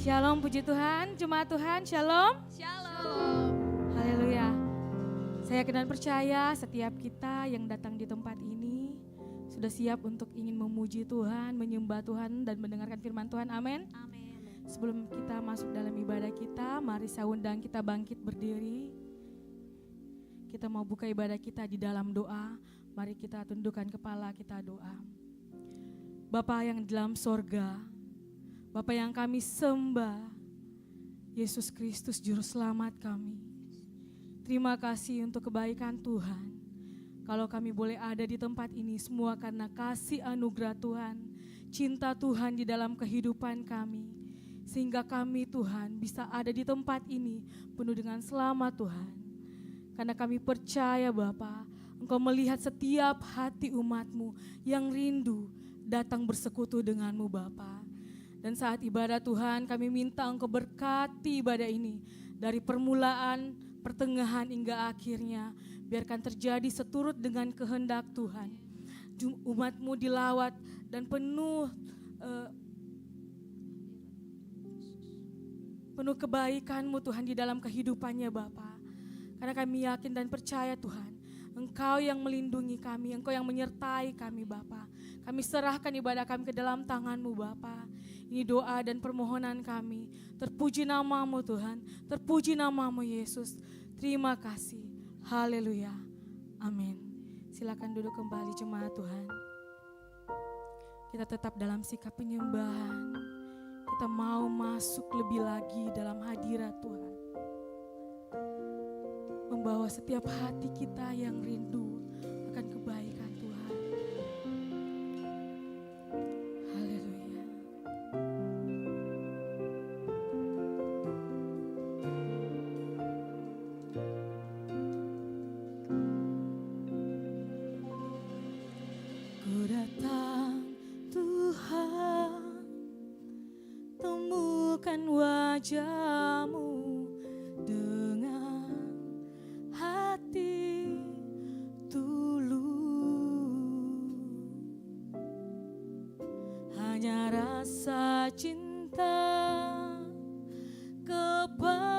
Shalom, puji Tuhan, jemaat Tuhan, shalom. Shalom. Haleluya. Saya yakin dan percaya setiap kita yang datang di tempat ini sudah siap untuk ingin memuji Tuhan, menyembah Tuhan dan mendengarkan firman Tuhan, amin. Amin. Sebelum kita masuk dalam ibadah kita, mari saya undang kita bangkit berdiri. Kita mau buka ibadah kita di dalam doa, mari kita tundukkan kepala, kita doa. Bapa yang di dalam sorga, Bapa yang kami sembah, Yesus Kristus Juru Selamat kami. Terima kasih untuk kebaikan Tuhan. Kalau kami boleh ada di tempat ini semua karena kasih anugerah Tuhan, cinta Tuhan di dalam kehidupan kami. Sehingga kami Tuhan bisa ada di tempat ini penuh dengan selamat Tuhan. Karena kami percaya Bapa, Engkau melihat setiap hati umat-Mu yang rindu datang bersekutu dengan-Mu Bapa. Dan saat ibadah Tuhan kami minta Engkau berkati ibadah ini dari permulaan, pertengahan hingga akhirnya. Biarkan terjadi seturut dengan kehendak Tuhan. Umat-Mu dilawat dan penuh kebaikan-Mu Tuhan di dalam kehidupannya Bapa. Karena kami yakin dan percaya Tuhan, Engkau yang melindungi kami, Engkau yang menyertai kami Bapa. Kami serahkan ibadah kami ke dalam tangan-Mu Bapa. Ini doa dan permohonan kami. Terpuji nama-Mu Tuhan, terpuji nama-Mu Yesus. Terima kasih. Haleluya. Amin. Silakan duduk kembali jemaat Tuhan. Kita tetap dalam sikap penyembahan. Kita mau masuk lebih lagi dalam hadirat Tuhan. Membawa setiap hati kita yang rindu akan kebaikan Tuhan. Haleluya. Ku datang Tuhan, temukan wajah-Mu dengan hati tulus. Hanya rasa cinta kepadamu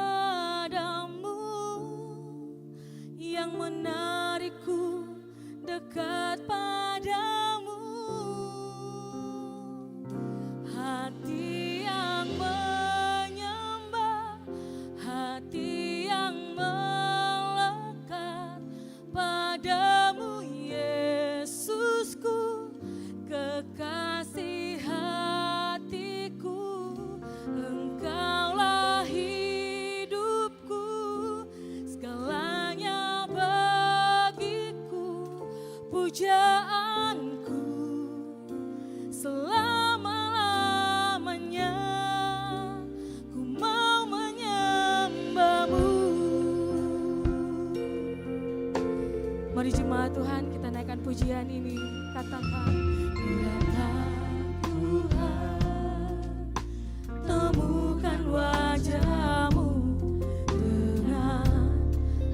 yang menarikku dekat padamu. Hati yang menyembah, hati yang melekat padamu Yesusku, kekasih hatiku. Engkaulah hidupku. pujian ini, katakan, ya Tuhan, temukan wajah-Mu dengan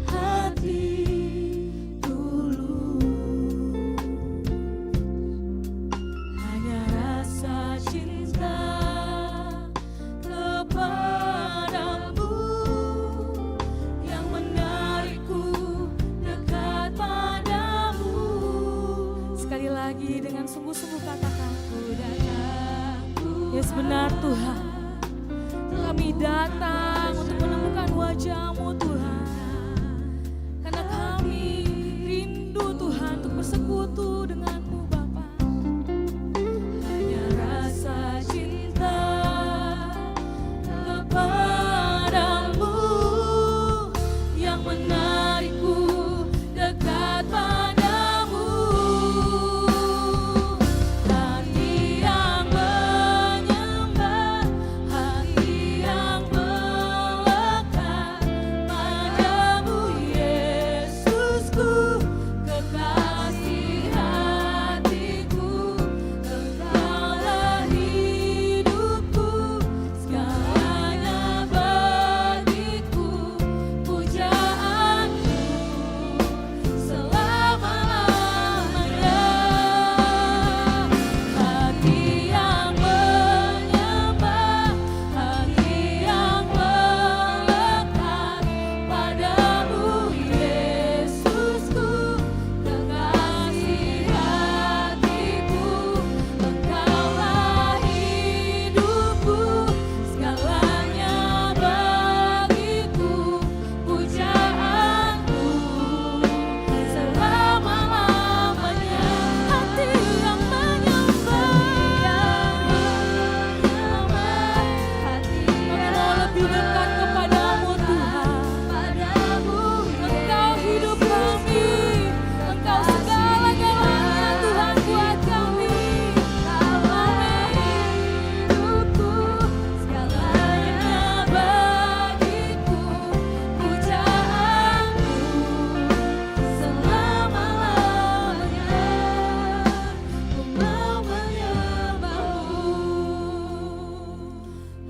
hati tulus, hanya rasa cinta kepadamu yang menarikku dekat padamu. Sekali lagi dengan sungguh-sungguh katakan, ku datang. Yes, benar Tuhan, kami datang untuk menemukan wajah-Mu Tuhan, karena kami rindu Tuhan untuk bersekutu dengan-Mu Bapa. Hanya rasa cinta kepadamu yang menarikku dekat padamu. Hati yang menyembah, hati yang melekat padamu Yesusku, kekasih hatiku, engkaulah hidupku, segalanya bagiku, pujaanku selama-lamanya. Hati yang menyembah, hati yang melekat padamu Yesusku, kekasih hatiku, engkaulah hidupku, segalanya bagiku, pujaanku selama-lamanya. Hati yang menyembah, hati yang mau lebih dekat kepadamu Tuhan. Engkau hidup kami, Engkau segala-galanya Tuhan buat kami. Hidupku, segalanya bagiku, pujaanku selama-lamanya. Ku mau menyembah-Mu.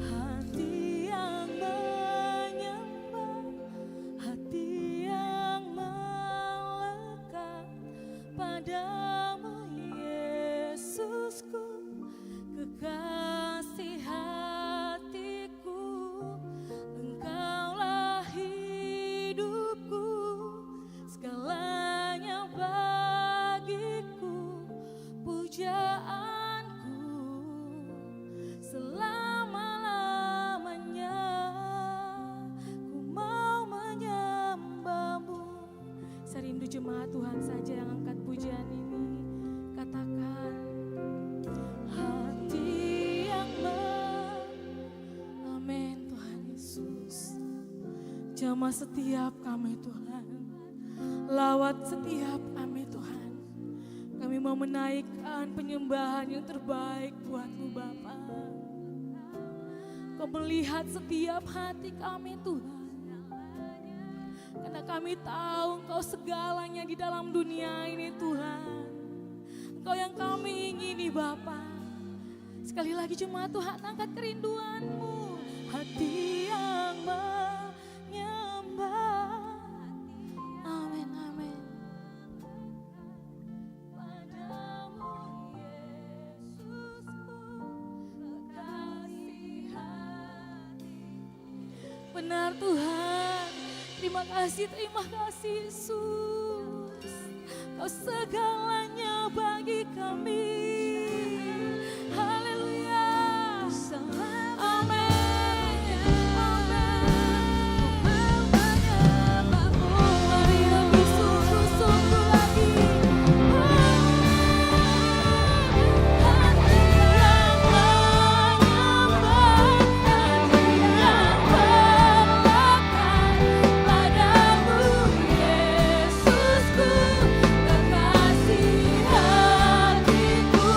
Hati yang menyembah, hati yang melekat padamu Yesusku, kekasih hatiku, engkaulah hidupku, segalanya bagiku, pujaanku selama-lamanya. Ku mau menyembah-Mu. Saya rindu jemaat Tuhan saja yang angkat pujian ini. Katakan, hati yang amin Tuhan Yesus. Jamah setiap kami Tuhan, lawat setiap kami Tuhan. Kami mau menaikkan penyembahan yang terbaik buat-Mu Bapa. Kau melihat setiap hati kami Tuhan, karena kami tahu Engkau segalanya di dalam dunia ini Tuhan. Engkau yang kami ingini Bapa. Sekali lagi jemaat Tuhan, angkat kerinduan-Mu. Hati yang menyembah, amin, amin. Padamu Yesusku, kekasih hati. Benar Tuhan, terima kasih Yesus. Kau segalanya bagi kami. Haleluya. Amin. Mari lebih sungguh-sungguh lagi. Hati yang menyembah, hati yang melekat padamu Yesusku, kekasih hatiku,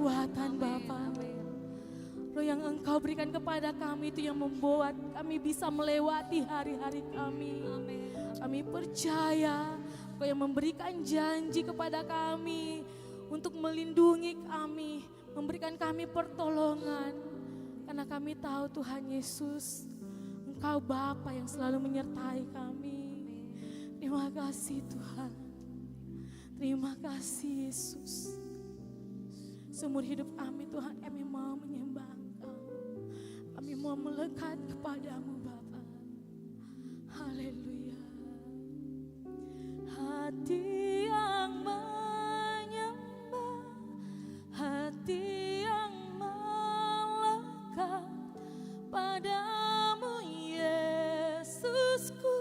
kekuatan Bapa. Roh yang Engkau berikan kepada kami itu yang membuat kami bisa melewati hari-hari kami. Kami percaya Engkau yang memberikan janji kepada kami untuk melindungi kami, memberikan kami pertolongan. Karena kami tahu Tuhan Yesus, Engkau Bapa yang selalu menyertai kami. Terima kasih Tuhan. Terima kasih Yesus. Seumur hidup kami Tuhan, kami mau menyembah Engkau. Kami mau melekat kepadamu Bapa. Haleluya. Hati yang menyembah, hati yang melekat padamu Yesusku,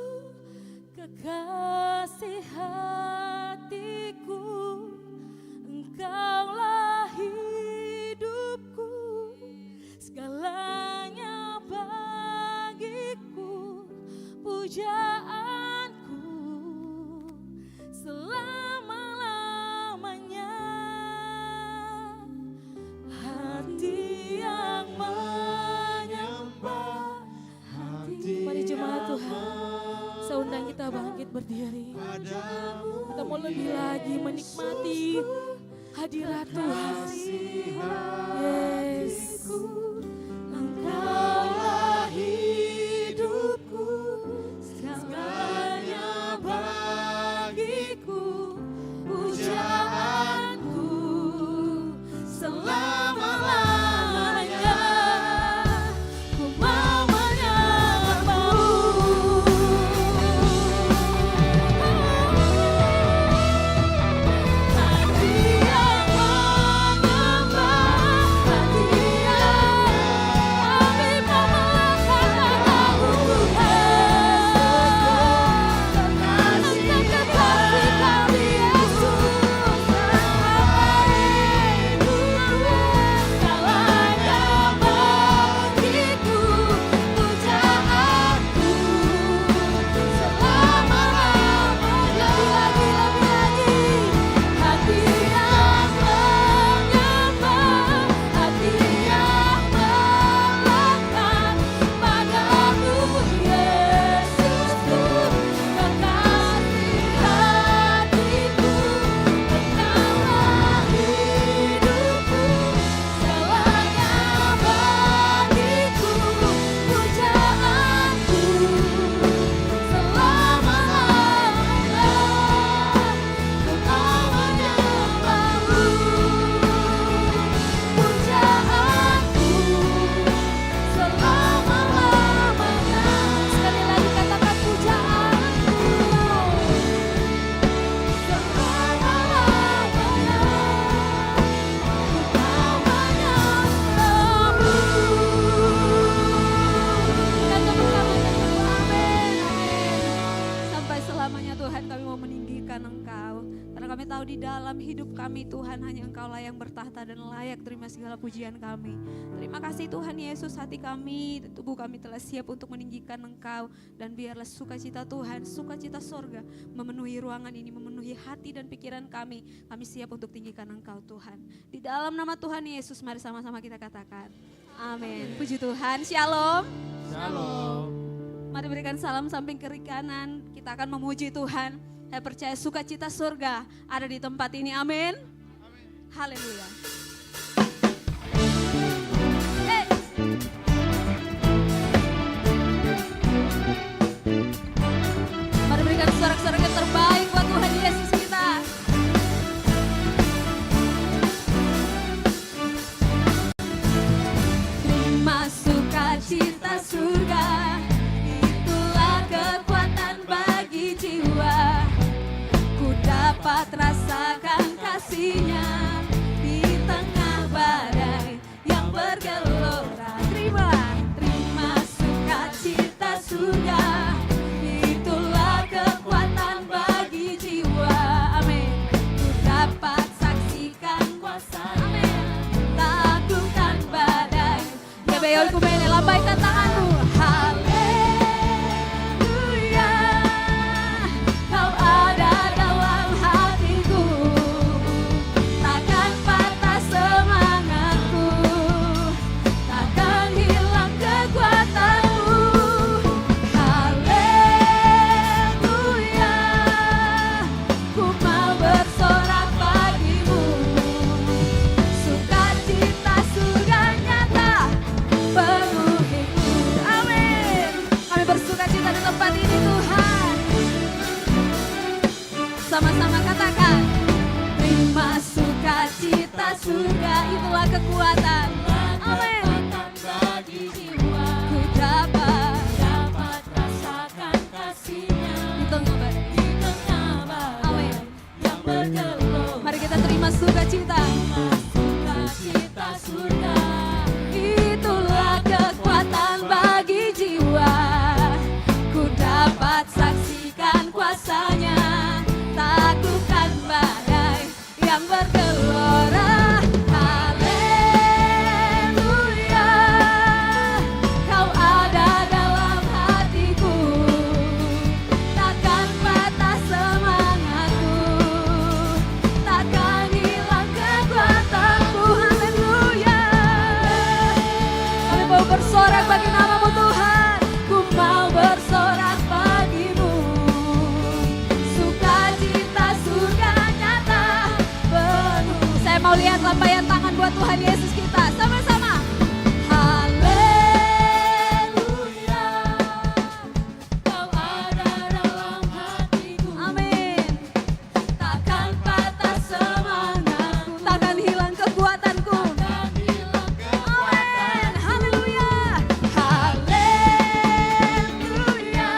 kekasih hatiku. Engkaulah hidupku, segalanya bagiku, pujaanku selama-lamanya. Hati yang menyembah, mari jemaat Tuhan, saya undang kita bangkit berdiri. Kita mau lebih lagi menikmati hadirat Tuhan. Yes. Engkaulah hidupku, segalanya bagiku, pujaanku selama-lamanya. Ku mau menyembahmu. Pujian kami. Terima kasih Tuhan Yesus, hati kami, tubuh kami telah siap untuk meninggikan Engkau. Dan biarlah sukacita Tuhan, sukacita sorga memenuhi ruangan ini, memenuhi hati dan pikiran kami. Kami siap untuk tinggikan Engkau Tuhan. Di dalam nama Tuhan Yesus, mari sama-sama kita katakan amin. Puji Tuhan, shalom. Shalom. Mari berikan salam samping kiri kanan. Kita akan memuji Tuhan. Saya percaya sukacita surga ada di tempat ini, amin. Haleluya. Mari berikan sorak-sorak yang terbaik buat Tuhan Yesus kita. Terima sukacita surga, itulah kekuatan bagi jiwa. Ku dapat rasakan kasih-Nya di tengah badai yang bergelora. Terima sukacita surga, itulah kekuatan bagi jiwa. Amin. Ku dapat saksikan kuasa, amin, lakukan badai. Kebeyon kumene, lambaikan tanganmu. Haleluya, Kau ada dalam hatiku. kekuatan. Amin. Bagi jiwa Ku dapat dapat rasakan kasih-Nya di tengah badai. di tengah badai yang bergelombang. Mari kita terima sukacita. Sukacita surga Itulah kekuatan bagi jiwa. Ku dapat saksikan kuasa-Nya, taklukkan badai yang bergelora. Haleluya, Kau ada dalam hatiku, takkan patah semangatku, takkan hilang kekuatanku. Haleluya, kami mau bersorak bagi nama-Mu Tuhan. Ku mau bersorak bagimu, sukacita surga nyata penuh. Saya mau lihat lambaian tangan buat Tuhan Yesus kita sama-sama. Haleluya, Kau ada dalam hatiku, amin. Takkan patah semangatku, takkan hilang kekuatanku. dan hilang Amin. Haleluya. Haleluya.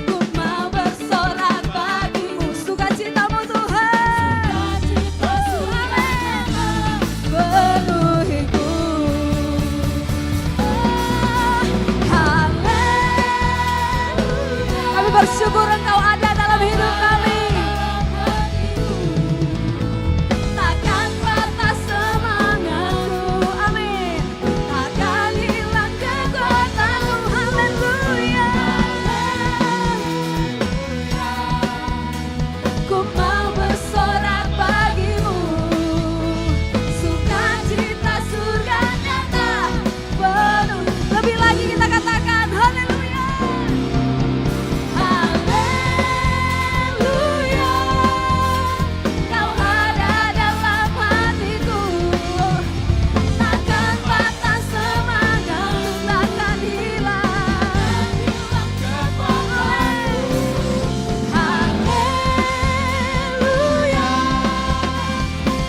Ku mau bersorak bagimu, sukacita-Mu Tuhan. sukacita surga nyata Penuhiku. Haleluya. Kami bersyukur Engkau ada dalam hidup kami. Takkan patah semangatku, amin. Takkan hilang kekuatanku, haleluya. Ku mau bersorak bagimu, sukacita surga nyata penuh. Lebih lagi kita katakan haleluya. Haleluya, Kau ada dalam hatiku, takkan patah semangatku, takkan hilang kekuatanku. Haleluya,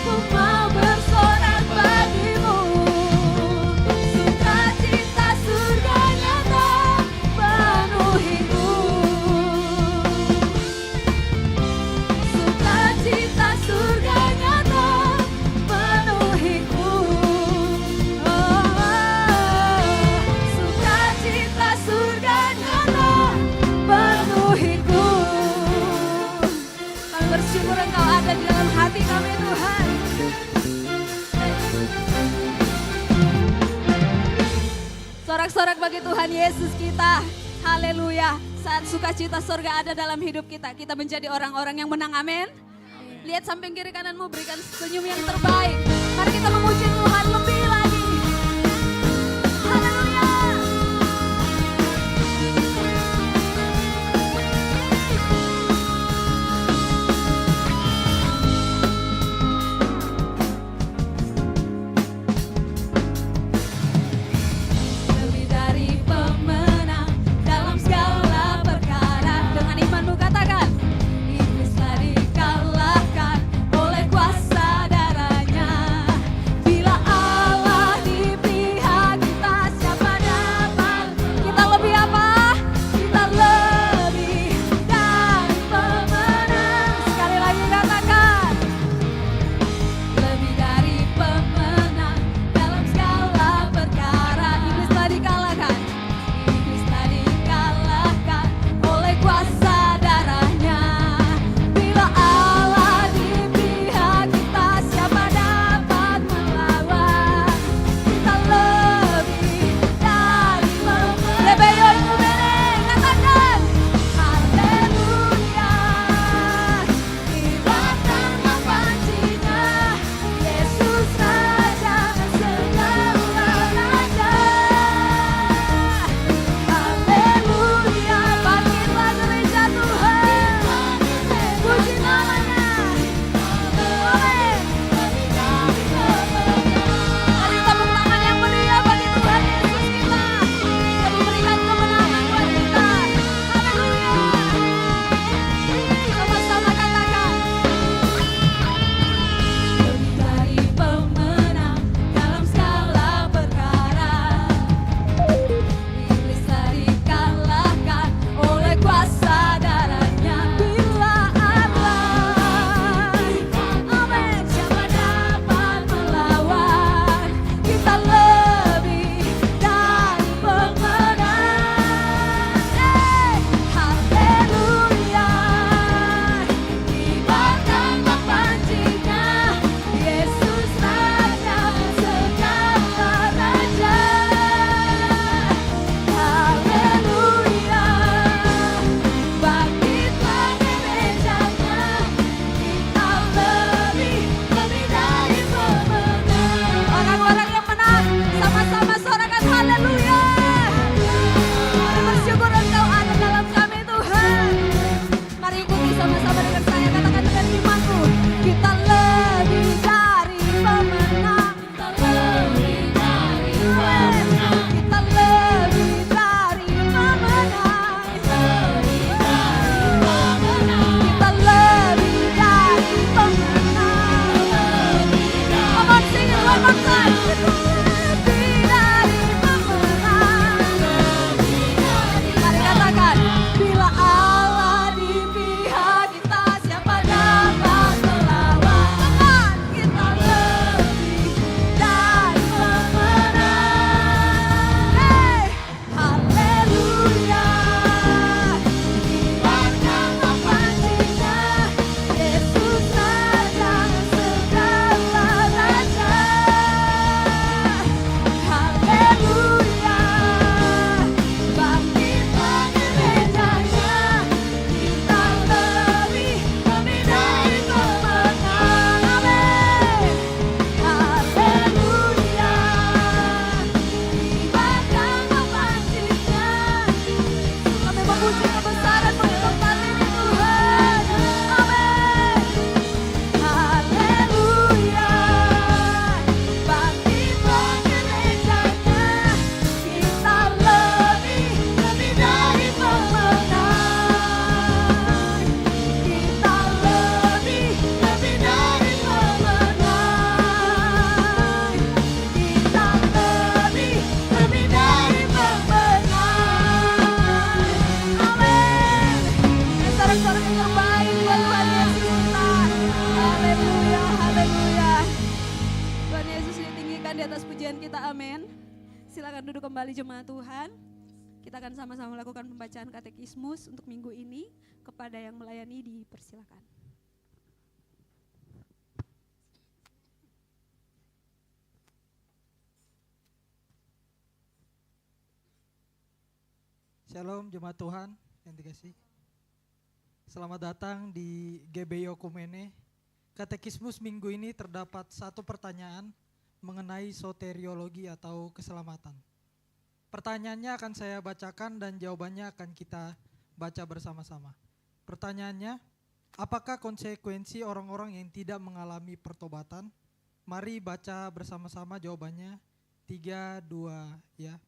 ku mau bersorak bagimu, sukacita surga nyata penuhiku. Sukacita surga nyata penuhiku. Sukacita surga nyata penuhiku. Kami bersyukur Engkau ada di dalam hati kami Tuhan. Sorak-sorak bagi Tuhan Yesus kita. Haleluya. Saat sukacita surga ada dalam hidup kita, kita menjadi orang-orang yang menang. Amin. Lihat samping kiri kananmu, berikan senyum yang terbaik. Mari kita memuji Tuhan lebih lagi. Haleluya. Lebih dari pemenang dalam segala perkara. Dengan imanmu katakan, iblis telah dikalahkan oleh kuasa darahnya. Kompak-kompak kita lebih dari pemenang. Mari katakan, bila Allah di pihak kita, siapa dapat melawan? Teman, kita lebih dari pemenang. Hey, haleluya. Dibiarkan pancinya, Yesus sedang segala raja. Haleluya. Bangkit gerejanya, kita lebih dari pemenang. Amin. Haleluya. Dibiarkan pancinya. Kami memuji kebesaran-Mu di tempat ini Tuhan. Amin. Haleluya. Bangkitlah gerejanya, kita lebih dari pemenang. Kita lebih dari pemenang. Kita lebih dari pemenang. Amin. Sorak-sorak yang terbaik buat Tuhan Yesus kita. Haleluya, haleluya. Tuhan Yesus ditinggikan di atas pujian kita, amin. Silakan duduk kembali jemaat Tuhan. Kita akan sama-sama melakukan pembacaan katekismus untuk minggu ini. Kepada yang melayani dipersilakan. Shalom jemaat Tuhan yang dikasih. Selamat datang di GBI Okumene. Katekismus minggu ini terdapat satu pertanyaan mengenai soteriologi atau keselamatan. Pertanyaannya akan saya bacakan dan jawabannya akan kita baca bersama-sama. Pertanyaannya, apakah konsekuensi orang-orang yang tidak mengalami pertobatan? Mari baca bersama-sama jawabannya. 3, 2, ya.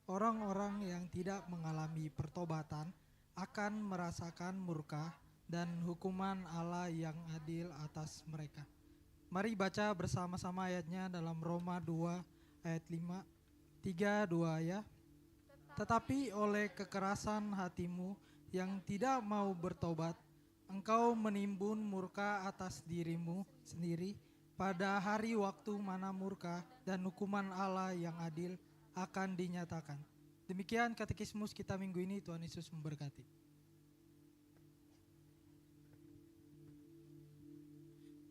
Orang-orang yang tidak mengalami pertobatan akan merasakan murka dan hukuman Allah yang adil atas mereka. Mari baca bersama-sama ayatnya dalam Roma 2 ayat 5. 3, 2 ya. Tetapi oleh kekerasan hatimu yang tidak mau bertobat, engkau menimbun murka atas dirimu sendiri pada hari waktu mana murka dan hukuman Allah yang adil akan dinyatakan. Demikian katekismus kita minggu ini. Tuhan Yesus memberkati.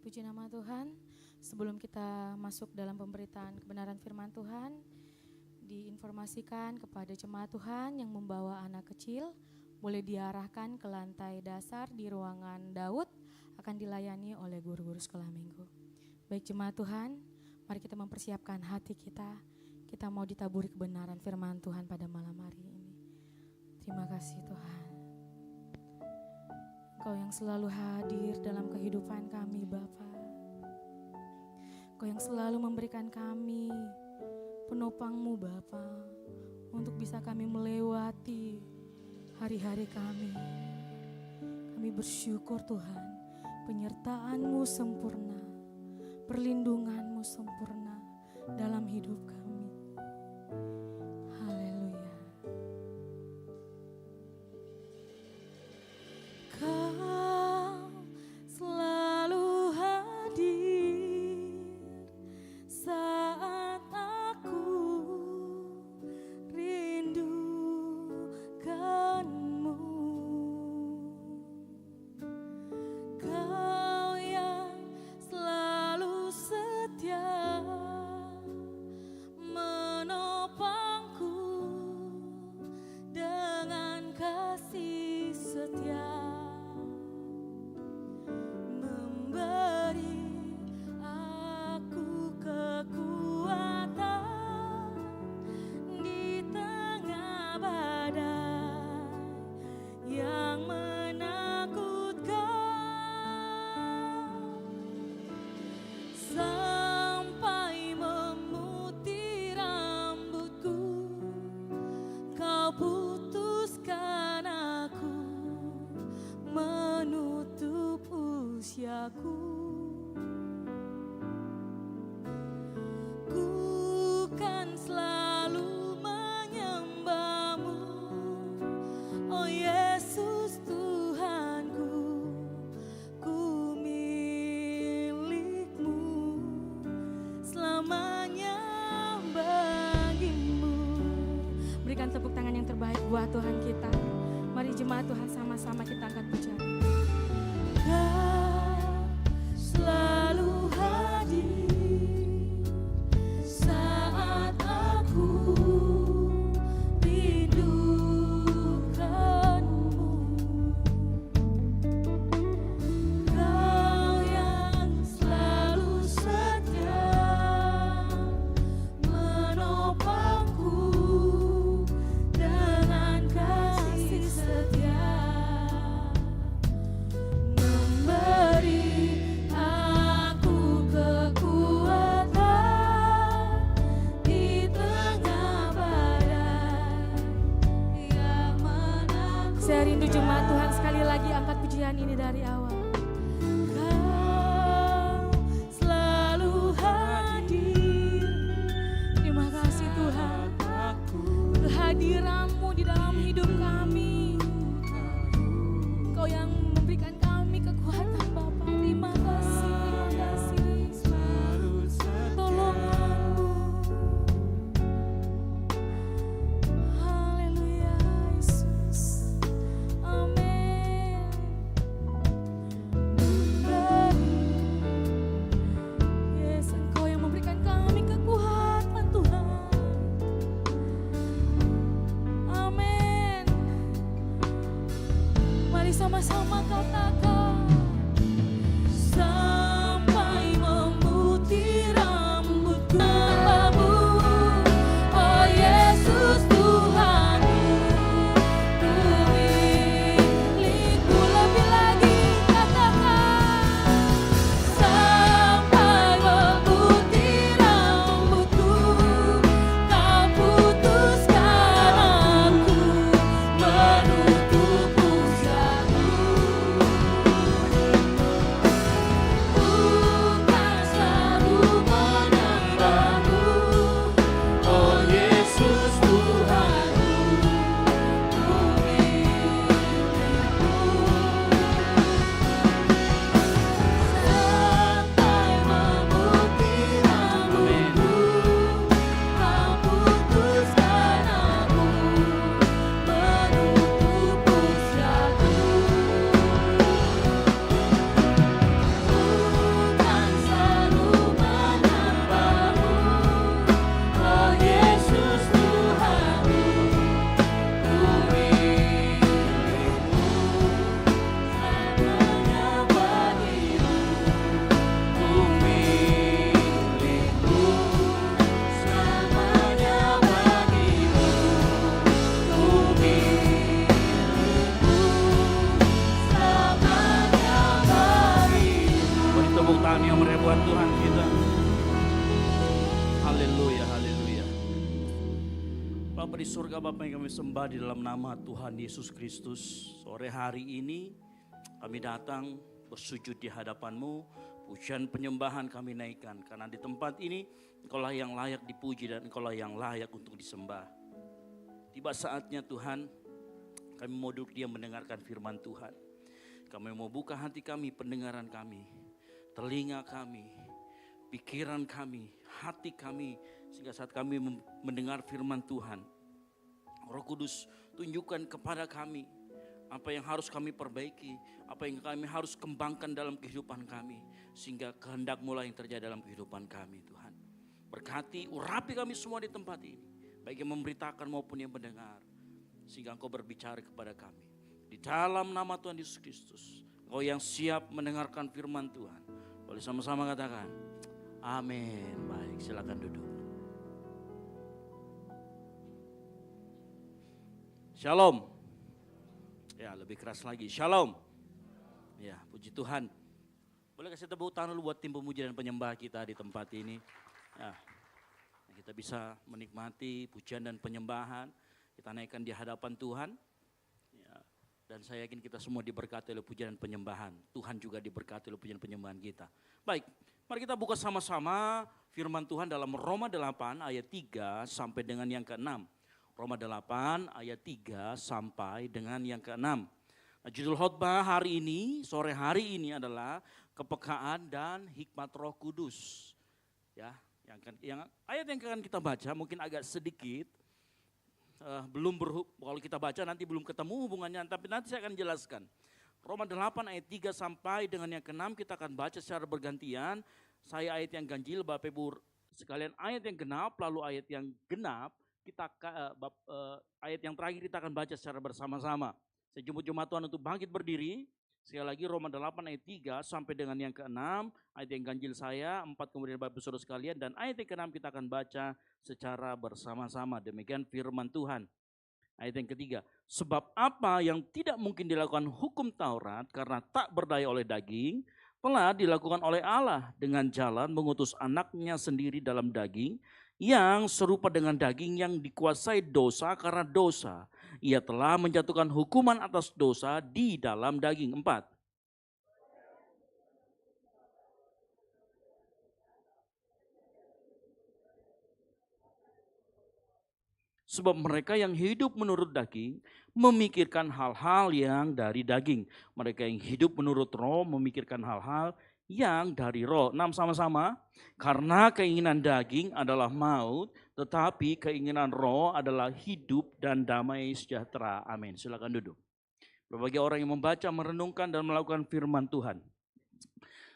Puji nama Tuhan. Sebelum kita masuk dalam pemberitaan kebenaran firman Tuhan, diinformasikan kepada jemaat Tuhan yang membawa anak kecil, boleh diarahkan ke lantai dasar di ruangan Daud, akan dilayani oleh guru-guru sekolah minggu. Baik jemaat Tuhan, mari kita mempersiapkan hati kita. Kita mau ditaburi kebenaran firman Tuhan pada malam hari ini. Terima kasih Tuhan. Engkau yang selalu hadir dalam kehidupan kami Bapa. Engkau yang selalu memberikan kami penopang-Mu Bapa, untuk bisa kami melewati hari-hari kami. Kami bersyukur Tuhan, penyertaan-Mu sempurna, perlindungan-Mu sempurna dalam hidup kami. Haleluya. Kau selalu hadir saat aku rindukanmu. Kau yang selalu setia buat Tuhan kita. Mari jemaat Tuhan sama-sama kita angkat pujian. Selalu hadir saat aku rindukanmu. Kau yang selalu setia menopangku dengan kasih setia. Saya rindu jemaat Tuhan sekali lagi angkat pujian ini dari awal. Kau selalu hadir. Terima kasih Tuhan, kehadiran-Mu di dalam hidup kami. Kau yang memberikan kami kekuatan Bapa. Terima kasih, tolongan-Mu. Haleluya Yesus. Amin. Yes, Engkau yang memberikan kami kekuatan Tuhan. Amin. Mari sama-sama katakan. Sampai memutih rambutku tanpamu, oh Yesus Tuhanku, ku milikmu. Lebih lagi katakan, sampai memutih rambutku, kau putuskan aku menutup usahaku. Bukan selalu menambahmu, oh Yesus Tuhanku, ku milikmu. Sampai memutih rambutku, kau putuskan aku menutup usahaku. Bukan selalu menambahmu, oh Yesus Tuhanku, ku milikmu. Selamanya bagimu, ku milikmu. Selamanya bagimu, ku milikmu. Selamanya bagimu. Beri tepuk tangan yang meriah buat Tuhan kita. Haleluya, haleluya. Bapa di surga, Bapa yang kami sembah di dalam nama Tuhan Yesus Kristus. Sore hari ini kami datang bersujud di hadapan-Mu. Pujian penyembahan kami naikkan. Karena di tempat ini Engkaulah yang layak dipuji dan Engkaulah yang layak untuk disembah. Tiba saatnya Tuhan, kami mau duduk diam mendengarkan firman Tuhan. Kami mau buka hati kami, pendengaran kami, telinga kami, pikiran kami, hati kami. Sehingga saat kami mendengar firman Tuhan, Roh Kudus tunjukkan kepada kami apa yang harus kami perbaiki, apa yang kami harus kembangkan dalam kehidupan kami. Sehingga kehendak mula yang terjadi dalam kehidupan kami Tuhan. Berkati, urapi kami semua di tempat ini. Baik yang memberitakan maupun yang mendengar. Sehingga Engkau berbicara kepada kami. Di dalam nama Tuhan Yesus Kristus. Engkau yang siap mendengarkan firman Tuhan. Boleh sama-sama katakan. Amin. Baik, silakan duduk. Shalom. Ya, lebih keras lagi. Shalom. Ya, puji Tuhan. Boleh kasih tepuk tangan dulu buat tim pemuji dan penyembah kita di tempat ini. Ya, kita bisa menikmati pujian dan penyembahan. Kita naikkan di hadapan Tuhan. Ya, dan saya yakin kita semua diberkati oleh pujian dan penyembahan. Tuhan juga diberkati oleh pujian dan penyembahan kita. Baik, mari kita buka sama-sama firman Tuhan dalam Roma 8 ayat 3 sampai dengan yang ke-6. Roma 8 ayat 3 sampai dengan yang ke-6. Nah, judul khotbah hari ini, sore hari ini adalah kepekaan dan hikmat Roh Kudus. Ya, yang ayat yang akan kita baca mungkin agak sedikit kalau kita baca nanti belum ketemu hubungannya, tapi nanti saya akan jelaskan. Roma 8 ayat 3 sampai dengan yang ke-6 kita akan baca secara bergantian. Saya ayat yang ganjil, Bapak Ibu sekalian ayat yang genap, lalu ayat yang genap, ayat yang terakhir kita akan baca secara bersama-sama. Saya jemput jemaat Tuhan untuk bangkit berdiri. Sekali lagi Roma 8 ayat 3 sampai dengan yang ke-6, ayat yang ganjil saya, 4 kemudian Bapak Saudara sekalian, dan ayat yang ke-6 kita akan baca secara bersama-sama. Demikian firman Tuhan. Ayat yang ketiga, sebab apa yang tidak mungkin dilakukan hukum Taurat karena tak berdaya oleh daging, telah dilakukan oleh Allah dengan jalan mengutus anaknya sendiri dalam daging, yang serupa dengan daging yang dikuasai dosa karena dosa. Ia telah menjatuhkan hukuman atas dosa di dalam daging. 4. Sebab mereka yang hidup menurut daging memikirkan hal-hal yang dari daging. Mereka yang hidup menurut roh memikirkan hal-hal yang dari roh. 6 sama-sama. Karena keinginan daging adalah maut, tetapi keinginan roh adalah hidup dan damai sejahtera. Amin. Silakan duduk. Berbagai orang yang membaca, merenungkan dan melakukan firman Tuhan.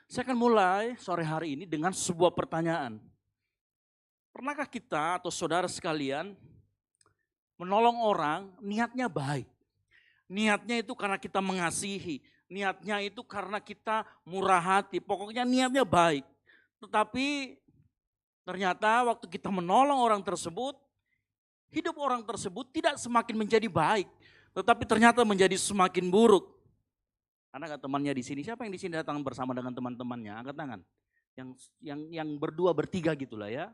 Saya akan mulai sore hari ini dengan sebuah pertanyaan. Pernahkah kita atau saudara sekalian menolong orang, niatnya baik. Niatnya itu karena kita mengasihi. Niatnya itu karena kita murah hati. Pokoknya niatnya baik. Tetapi ternyata waktu kita menolong orang tersebut, hidup orang tersebut tidak semakin menjadi baik. Tetapi ternyata menjadi semakin buruk. Ada nggak temannya di sini? Siapa yang di sini datang bersama dengan teman-temannya? Angkat tangan. Yang berdua bertiga gitulah ya.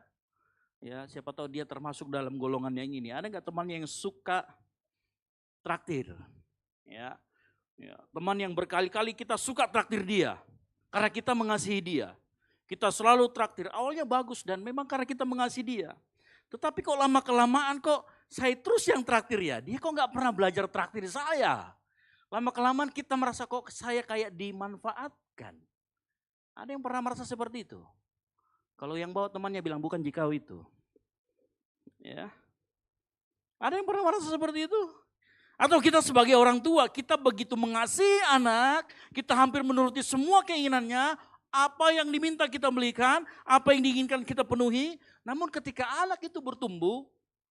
Ya, siapa tahu dia termasuk dalam golongan yang ini. Ada nggak temannya yang suka traktir? Ya, teman yang berkali-kali kita suka traktir dia, karena kita mengasihi dia. Kita selalu traktir. Awalnya bagus dan memang karena kita mengasihi dia. Tetapi kok lama kelamaan kok saya terus yang traktir ya. Dia kok nggak pernah belajar traktir saya. Lama kelamaan kita merasa kok saya kayak dimanfaatkan. Ada yang pernah merasa seperti itu? Kalau yang bawa temannya bilang bukan jikau itu. Ya. Ada yang pernah merasa seperti itu? Atau kita sebagai orang tua, kita begitu mengasihi anak, kita hampir menuruti semua keinginannya, apa yang diminta kita belikan, apa yang diinginkan kita penuhi. Namun ketika anak itu bertumbuh,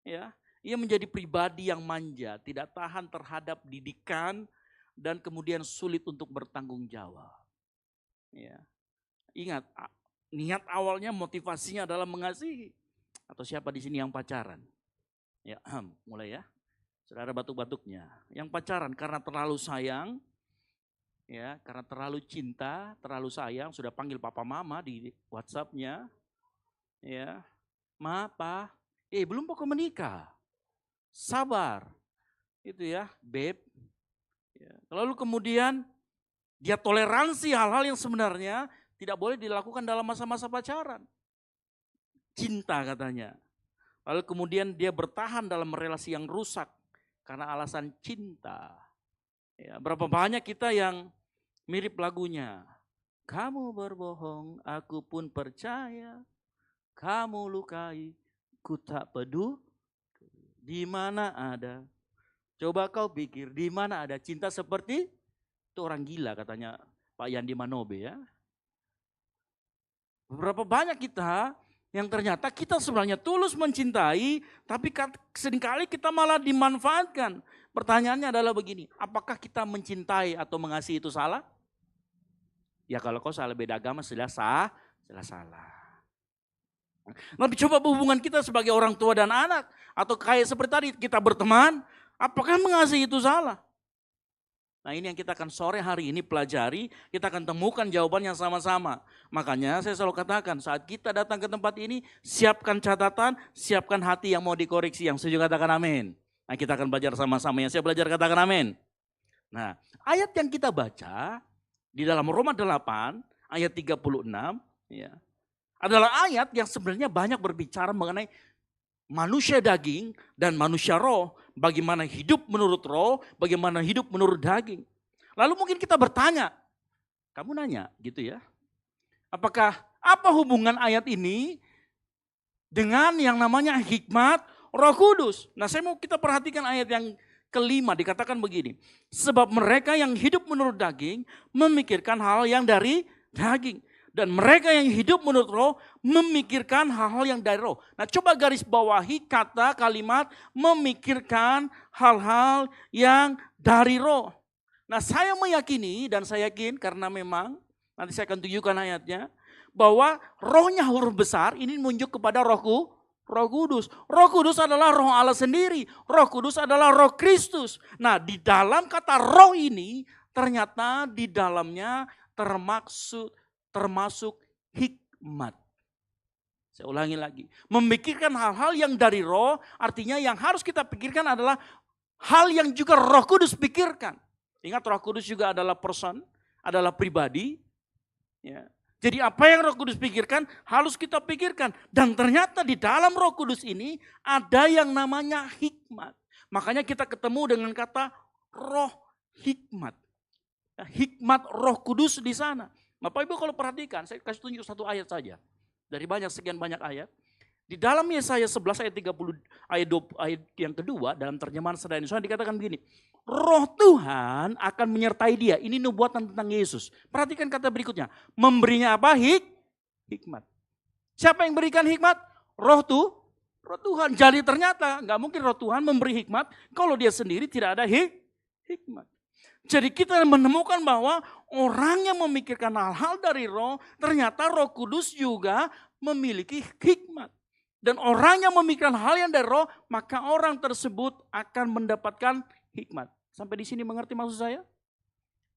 ya, ia menjadi pribadi yang manja, tidak tahan terhadap didikan, dan kemudian sulit untuk bertanggung jawab. Ya. Ingat, niat awalnya motivasinya adalah mengasihi. Atau siapa di sini yang pacaran? Ya, mulai ya. Saudara batuk-batuknya. Yang pacaran karena terlalu sayang, ya, karena terlalu cinta, terlalu sayang, sudah panggil papa mama di WhatsApp-nya. Ya. Ma, pa, belum pokok menikah. Sabar. Itu ya, babe. Ya. Lalu kemudian dia toleransi hal-hal yang sebenarnya tidak boleh dilakukan dalam masa-masa pacaran. Cinta katanya. Lalu kemudian dia bertahan dalam relasi yang rusak karena alasan cinta. Ya, berapa banyak kita yang mirip lagunya. Kamu berbohong, aku pun percaya. Kamu lukai, ku tak peduli. Di mana ada? Coba kau pikir di mana ada cinta seperti itu, orang gila katanya Pak Yandi Manobe ya. Berapa banyak kita yang ternyata kita sebenarnya tulus mencintai, tapi seringkali kita malah dimanfaatkan. Pertanyaannya adalah begini, apakah kita mencintai atau mengasihi itu salah? Ya kalau kau salah beda agama sudah salah. Tapi coba hubungan kita sebagai orang tua dan anak, atau kayak seperti tadi kita berteman, apakah mengasihi itu salah? Nah ini yang kita akan sore hari ini pelajari, kita akan temukan jawabannya sama-sama. Makanya saya selalu katakan saat kita datang ke tempat ini, siapkan catatan, siapkan hati yang mau dikoreksi. Yang setuju katakan amin. Nah kita akan belajar sama-sama, yang saya belajar katakan amin. Nah ayat yang kita baca di dalam Roma 8 ayat 36 ya, adalah ayat yang sebenarnya banyak berbicara mengenai manusia daging dan manusia roh. Bagaimana hidup menurut roh, bagaimana hidup menurut daging. Lalu mungkin kita bertanya, kamu nanya gitu ya. Apa hubungan ayat ini dengan yang namanya hikmat Roh Kudus. Nah, saya mau kita perhatikan ayat yang kelima, dikatakan begini. Sebab mereka yang hidup menurut daging memikirkan hal yang dari daging. Dan mereka yang hidup menurut roh memikirkan hal-hal yang dari roh. Nah, coba garis bawahi kata kalimat memikirkan hal-hal yang dari roh. Nah, saya meyakini dan saya yakin karena memang nanti saya akan tunjukkan ayatnya bahwa rohnya huruf besar ini menunjuk kepada Roh Kudus. Roh Kudus adalah roh Allah sendiri. Roh Kudus adalah roh Kristus. Nah, di dalam kata roh ini ternyata di dalamnya termasuk hikmat. Saya ulangi lagi. Memikirkan hal-hal yang dari roh artinya yang harus kita pikirkan adalah hal yang juga Roh Kudus pikirkan. Ingat Roh Kudus juga adalah person, adalah pribadi. Ya. Jadi apa yang Roh Kudus pikirkan harus kita pikirkan. Dan ternyata di dalam Roh Kudus ini ada yang namanya hikmat. Makanya kita ketemu dengan kata roh hikmat. Hikmat Roh Kudus di sana. Bapak Ibu kalau perhatikan, saya kasih tunjuk satu ayat saja. Dari sekian banyak ayat. Di dalam Yesaya 11 ayat 30 ayat yang kedua dalam terjemahan Sederhana Indonesia dikatakan begini. Roh Tuhan akan menyertai dia. Ini nubuatan tentang Yesus. Perhatikan kata berikutnya. Memberinya apa? Hikmat. Siapa yang berikan hikmat? Roh Tuhan. Jadi ternyata nggak mungkin Roh Tuhan memberi hikmat kalau dia sendiri tidak ada hikmat. Jadi kita menemukan bahwa orang yang memikirkan hal-hal dari roh, ternyata Roh Kudus juga memiliki hikmat. Dan orang yang memikirkan hal yang dari roh, maka orang tersebut akan mendapatkan hikmat. Sampai di sini mengerti maksud saya?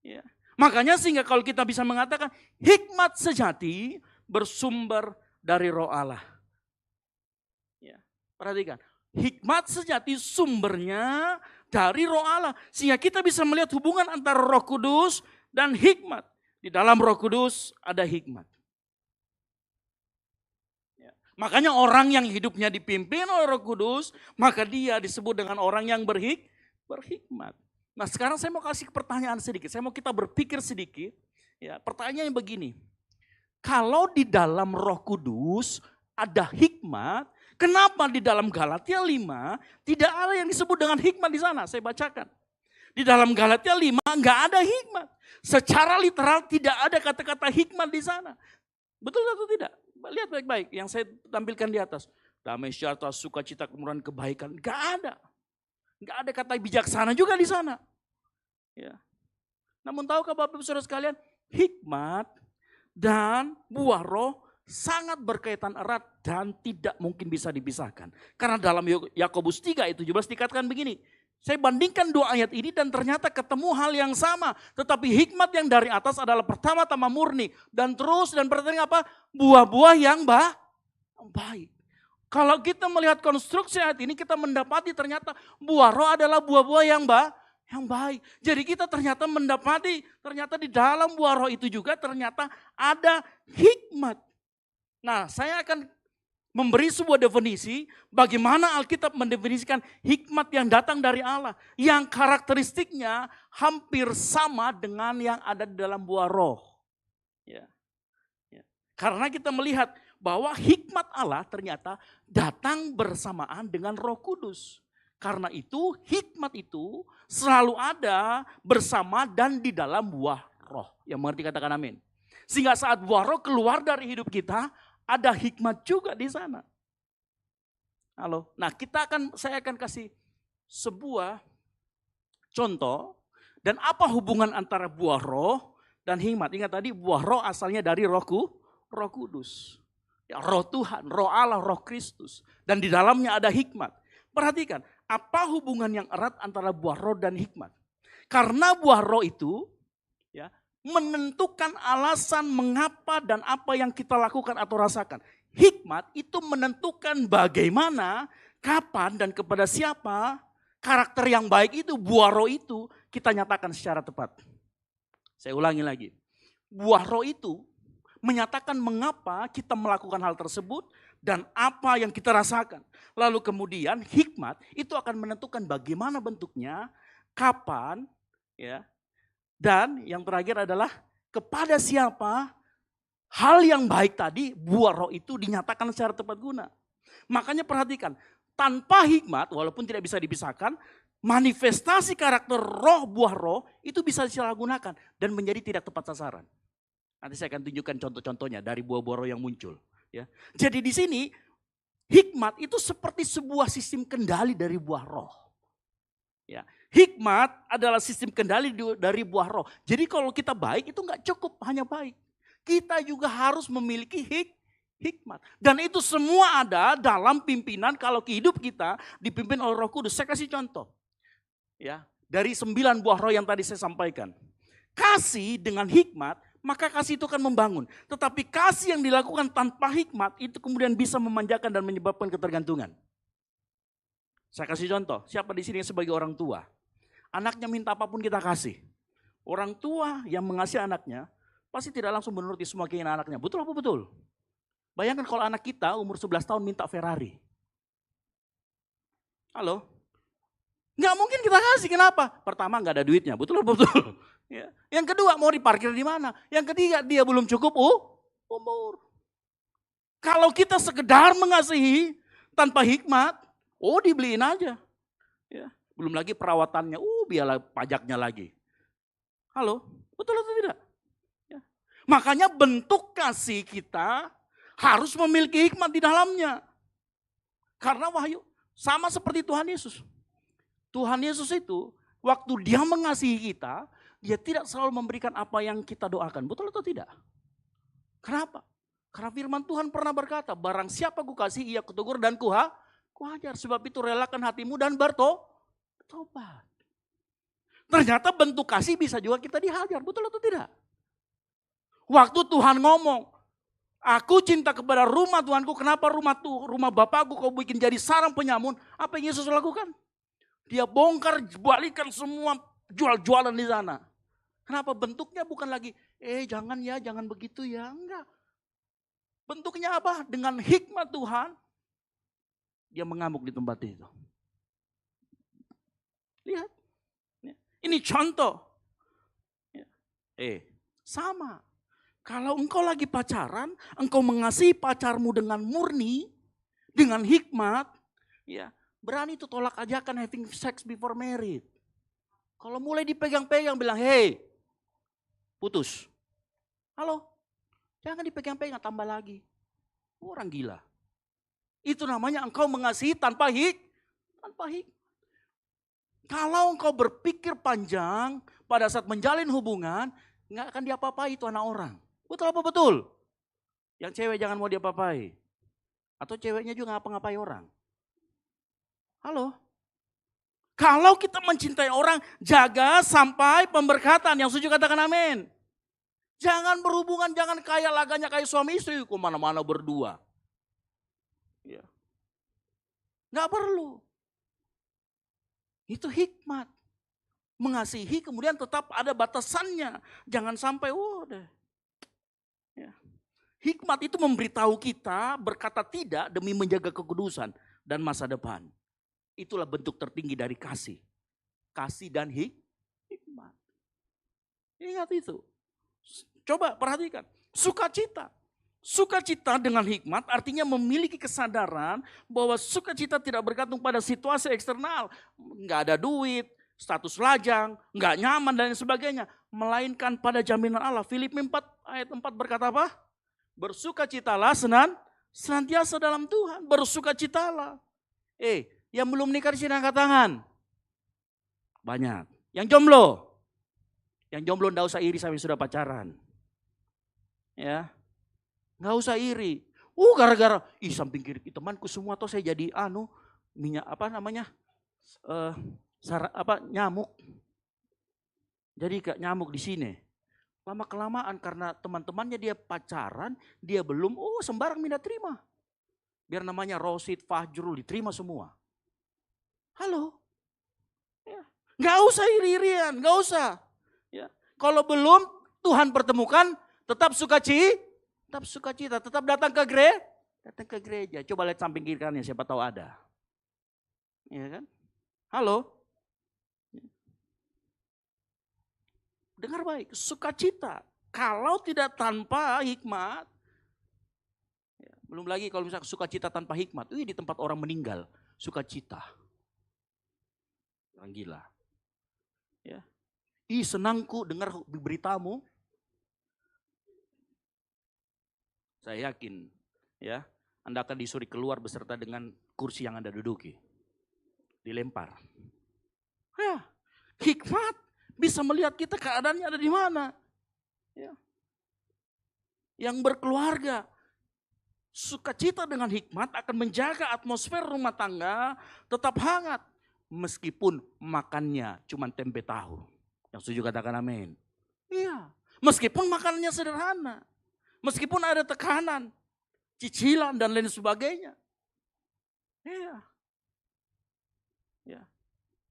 Ya. Makanya sehingga kalau kita bisa mengatakan hikmat sejati bersumber dari roh Allah. Ya. Perhatikan, hikmat sejati sumbernya dari roh Allah. Sehingga kita bisa melihat hubungan antara Roh Kudus dan hikmat. Di dalam Roh Kudus ada hikmat. Makanya orang yang hidupnya dipimpin oleh Roh Kudus, maka dia disebut dengan orang yang berhikmat. Nah, sekarang saya mau kasih pertanyaan sedikit. Saya mau kita berpikir sedikit. Ya, pertanyaannya begini. Kalau di dalam Roh Kudus ada hikmat, kenapa di dalam Galatia 5 tidak ada yang disebut dengan hikmat di sana? Saya bacakan. Di dalam Galatia 5 enggak ada hikmat. Secara literal tidak ada kata-kata hikmat di sana. Betul atau tidak? Lihat baik-baik yang saya tampilkan di atas. Damai, sejahtera, sukacita, kemurahan, kebaikan. Enggak ada. Enggak ada kata bijaksana juga di sana. Ya. Namun tahukah Bapak Ibu Saudara sekalian, hikmat dan buah roh sangat berkaitan erat dan tidak mungkin bisa dipisahkan. Karena dalam Yakobus 3 ayat 17 dikatakan begini. Saya bandingkan dua ayat ini dan ternyata ketemu hal yang sama. Tetapi hikmat yang dari atas adalah pertama-tama murni. Dan terus dan perhatikan apa? Buah-buah yang baik. Kalau kita melihat konstruksi ayat ini kita mendapati ternyata buah roh adalah buah-buah yang baik. Jadi kita ternyata mendapati ternyata di dalam buah roh itu juga ternyata ada hikmat. Nah, saya akan memberi sebuah definisi bagaimana Alkitab mendefinisikan hikmat yang datang dari Allah. Yang karakteristiknya hampir sama dengan yang ada di dalam buah roh. Ya. Karena kita melihat bahwa hikmat Allah ternyata datang bersamaan dengan Roh Kudus. Karena itu hikmat itu selalu ada bersama dan di dalam buah roh. Yang mengerti katakan amin. Sehingga saat buah roh keluar dari hidup kita, ada hikmat juga di sana. Halo. Nah, saya akan kasih sebuah contoh dan apa hubungan antara buah roh dan hikmat. Ingat tadi buah roh asalnya dari Roh Kudus. Ya, roh Tuhan, roh Allah, roh Kristus. Dan di dalamnya ada hikmat. Perhatikan, apa hubungan yang erat antara buah roh dan hikmat? Karena buah roh itu ya menentukan alasan mengapa dan apa yang kita lakukan atau rasakan. Hikmat itu menentukan bagaimana, kapan dan kepada siapa karakter yang baik itu, buah roh itu kita nyatakan secara tepat. Saya ulangi lagi. Buah roh itu menyatakan mengapa kita melakukan hal tersebut dan apa yang kita rasakan. Lalu kemudian hikmat itu akan menentukan bagaimana bentuknya, kapan, ya. Dan yang terakhir adalah kepada siapa hal yang baik tadi, buah roh itu dinyatakan secara tepat guna. Makanya perhatikan, tanpa hikmat, walaupun tidak bisa dipisahkan, manifestasi karakter roh, buah roh, itu bisa disalahgunakan dan menjadi tidak tepat sasaran. Nanti saya akan tunjukkan contoh-contohnya dari buah-buah roh yang muncul. Ya. Jadi di sini, hikmat itu seperti sebuah sistem kendali dari buah roh. Ya. Hikmat adalah sistem kendali dari buah roh. Jadi kalau kita baik itu nggak cukup hanya baik. Kita juga harus memiliki hikmat. Dan itu semua ada dalam pimpinan kalau hidup kita dipimpin oleh Roh Kudus. Saya kasih contoh. Ya, dari 9 buah roh yang tadi saya sampaikan. Kasih dengan hikmat, maka kasih itu akan membangun. Tetapi kasih yang dilakukan tanpa hikmat itu kemudian bisa memanjakan dan menyebabkan ketergantungan. Saya kasih contoh, siapa di sini yang sebagai orang tua? Anaknya minta apapun kita kasih. Orang tua yang mengasihi anaknya pasti tidak langsung menuruti semua keinginan anaknya. Betul apa betul? Bayangkan kalau anak kita umur 11 tahun minta Ferrari. Halo? Nggak mungkin kita kasih, kenapa? Pertama nggak ada duitnya, betul apa betul? Ya. Yang kedua mau diparkir di mana? Yang ketiga dia belum cukup umur. Kalau kita sekedar mengasihi tanpa hikmat, dibeliin aja. Ya. Belum lagi perawatannya, biarlah pajaknya lagi. Halo, betul atau tidak? Ya. Makanya bentuk kasih kita harus memiliki hikmat di dalamnya. Karena wahyu sama seperti Tuhan Yesus. Tuhan Yesus itu waktu dia mengasihi kita, dia tidak selalu memberikan apa yang kita doakan. Betul atau tidak? Kenapa? Karena firman Tuhan pernah berkata, barang siapa kukasihi ia kutegur dan kuhajar. Sebab itu relakan hatimu dan bertobat. Ternyata bentuk kasih bisa juga kita dihajar. Betul atau tidak? Waktu Tuhan ngomong, aku cinta kepada rumah Tuhanku, kenapa rumah Bapakku kau bikin jadi sarang penyamun? Apa yang Yesus lakukan? Dia bongkar, balikan semua jual-jualan di sana. Kenapa? Bentuknya bukan lagi, jangan begitu ya. Enggak. Bentuknya apa? Dengan hikmat Tuhan, dia mengamuk di tempat itu. Lihat. Ini contoh. Sama. Kalau engkau lagi pacaran, engkau mengasihi pacarmu dengan murni, dengan hikmat, ya. Berani itu tolak ajakan having sex before married. Kalau mulai dipegang-pegang bilang, hey, putus. Halo, jangan dipegang-pegang, tambah lagi. Orang gila. Itu namanya engkau mengasihi tanpa hikmat. Kalau engkau berpikir panjang pada saat menjalin hubungan, nggak akan diapa-apai itu anak orang. Betul apa betul? Yang cewek jangan mau diapa-apai. Atau ceweknya juga ngapa-ngapai orang. Halo? Kalau kita mencintai orang, jaga sampai pemberkatan. Yang setuju katakan amin. Jangan berhubungan, jangan kayak laganya kayak suami istri. Kemana-mana berdua. Ya. Nggak perlu. Itu hikmat. Mengasihi kemudian tetap ada batasannya. Jangan sampai, deh. Ya. Hikmat itu memberitahu kita berkata tidak demi menjaga kekudusan dan masa depan. Itulah bentuk tertinggi dari kasih. Kasih dan hikmat. Ingat itu. Coba perhatikan. Sukacita. Sukacita dengan hikmat artinya memiliki kesadaran bahwa sukacita tidak bergantung pada situasi eksternal. Enggak ada duit, status lajang, enggak nyaman dan sebagainya. Melainkan pada jaminan Allah. Filipi 4 ayat 4 berkata apa? Bersukacitalah senantiasa dalam Tuhan. Bersukacitalah. Yang belum nikah di sini angkat tangan. Banyak. Yang jomblo enggak usah iri sampai sudah pacaran. Ya. Enggak usah iri. Gara-gara samping kiri temanku semua tuh saya jadi minyak nyamuk. Jadi kayak nyamuk di sini. Lama kelamaan karena teman-temannya dia pacaran, dia belum sembarang minta terima. Biar namanya Rosid, Fajrul diterima semua. Halo. Ya. Nggak usah iri-irian, nggak usah. Ya. Kalau belum Tuhan pertemukan, tetap sukacita, tetap datang ke gereja. Coba lihat samping kiri kanannya, siapa tahu ada. Ya kan? Halo. Dengar baik, sukacita. Kalau tidak tanpa hikmat, Belum lagi kalau misalnya sukacita tanpa hikmat. Di tempat orang meninggal, sukacita. Orang gila. Ya. Senangku dengar beritamu. Saya yakin ya, Anda akan disuruh keluar beserta dengan kursi yang Anda duduki. Dilempar. Ya, hikmat bisa melihat kita keadaannya ada di mana. Ya. Yang berkeluarga, sukacita dengan hikmat akan menjaga atmosfer rumah tangga tetap hangat. Meskipun makannya cuma tempe tahu. Yang setuju katakan amin. Iya, meskipun makanannya sederhana. Meskipun ada tekanan, cicilan dan lain sebagainya. Iya. Ya.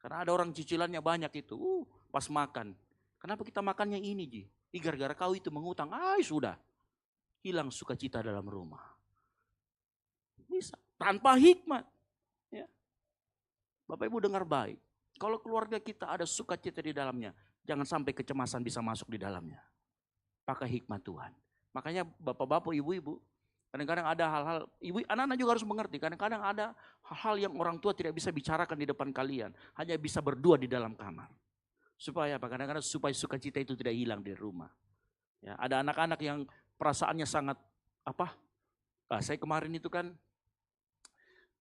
Karena ada orang cicilannya banyak itu. Pas makan. Kenapa kita makannya ini, Ji? Gara-gara kau itu mengutang. Sudah. Hilang sukacita dalam rumah. Bisa. Tanpa hikmat. Ya. Bapak Ibu dengar baik. Kalau keluarga kita ada sukacita di dalamnya. Jangan sampai kecemasan bisa masuk di dalamnya. Pakai hikmat Tuhan. Makanya bapak-bapak, ibu-ibu, kadang-kadang ada hal-hal, anak-anak juga harus mengerti, kadang-kadang ada hal-hal yang orang tua tidak bisa bicarakan di depan kalian, hanya bisa berdua di dalam kamar. Supaya apa? Kadang-kadang supaya sukacita itu tidak hilang di rumah. Ya, ada anak-anak yang perasaannya sangat saya kemarin itu kan,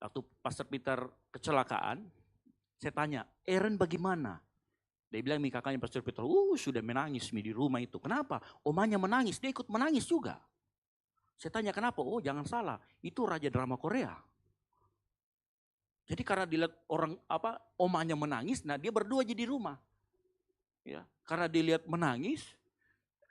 waktu Pastor Peter kecelakaan, saya tanya, Aaron bagaimana? Dia bilang kakaknya Pastor Peter, sudah menangis di rumah itu. Kenapa? Omanya menangis, dia ikut menangis juga. Saya tanya kenapa? Jangan salah, itu raja drama Korea. Jadi karena dilihat omanya menangis, nah dia berdua aja di rumah. Ya, karena dilihat menangis,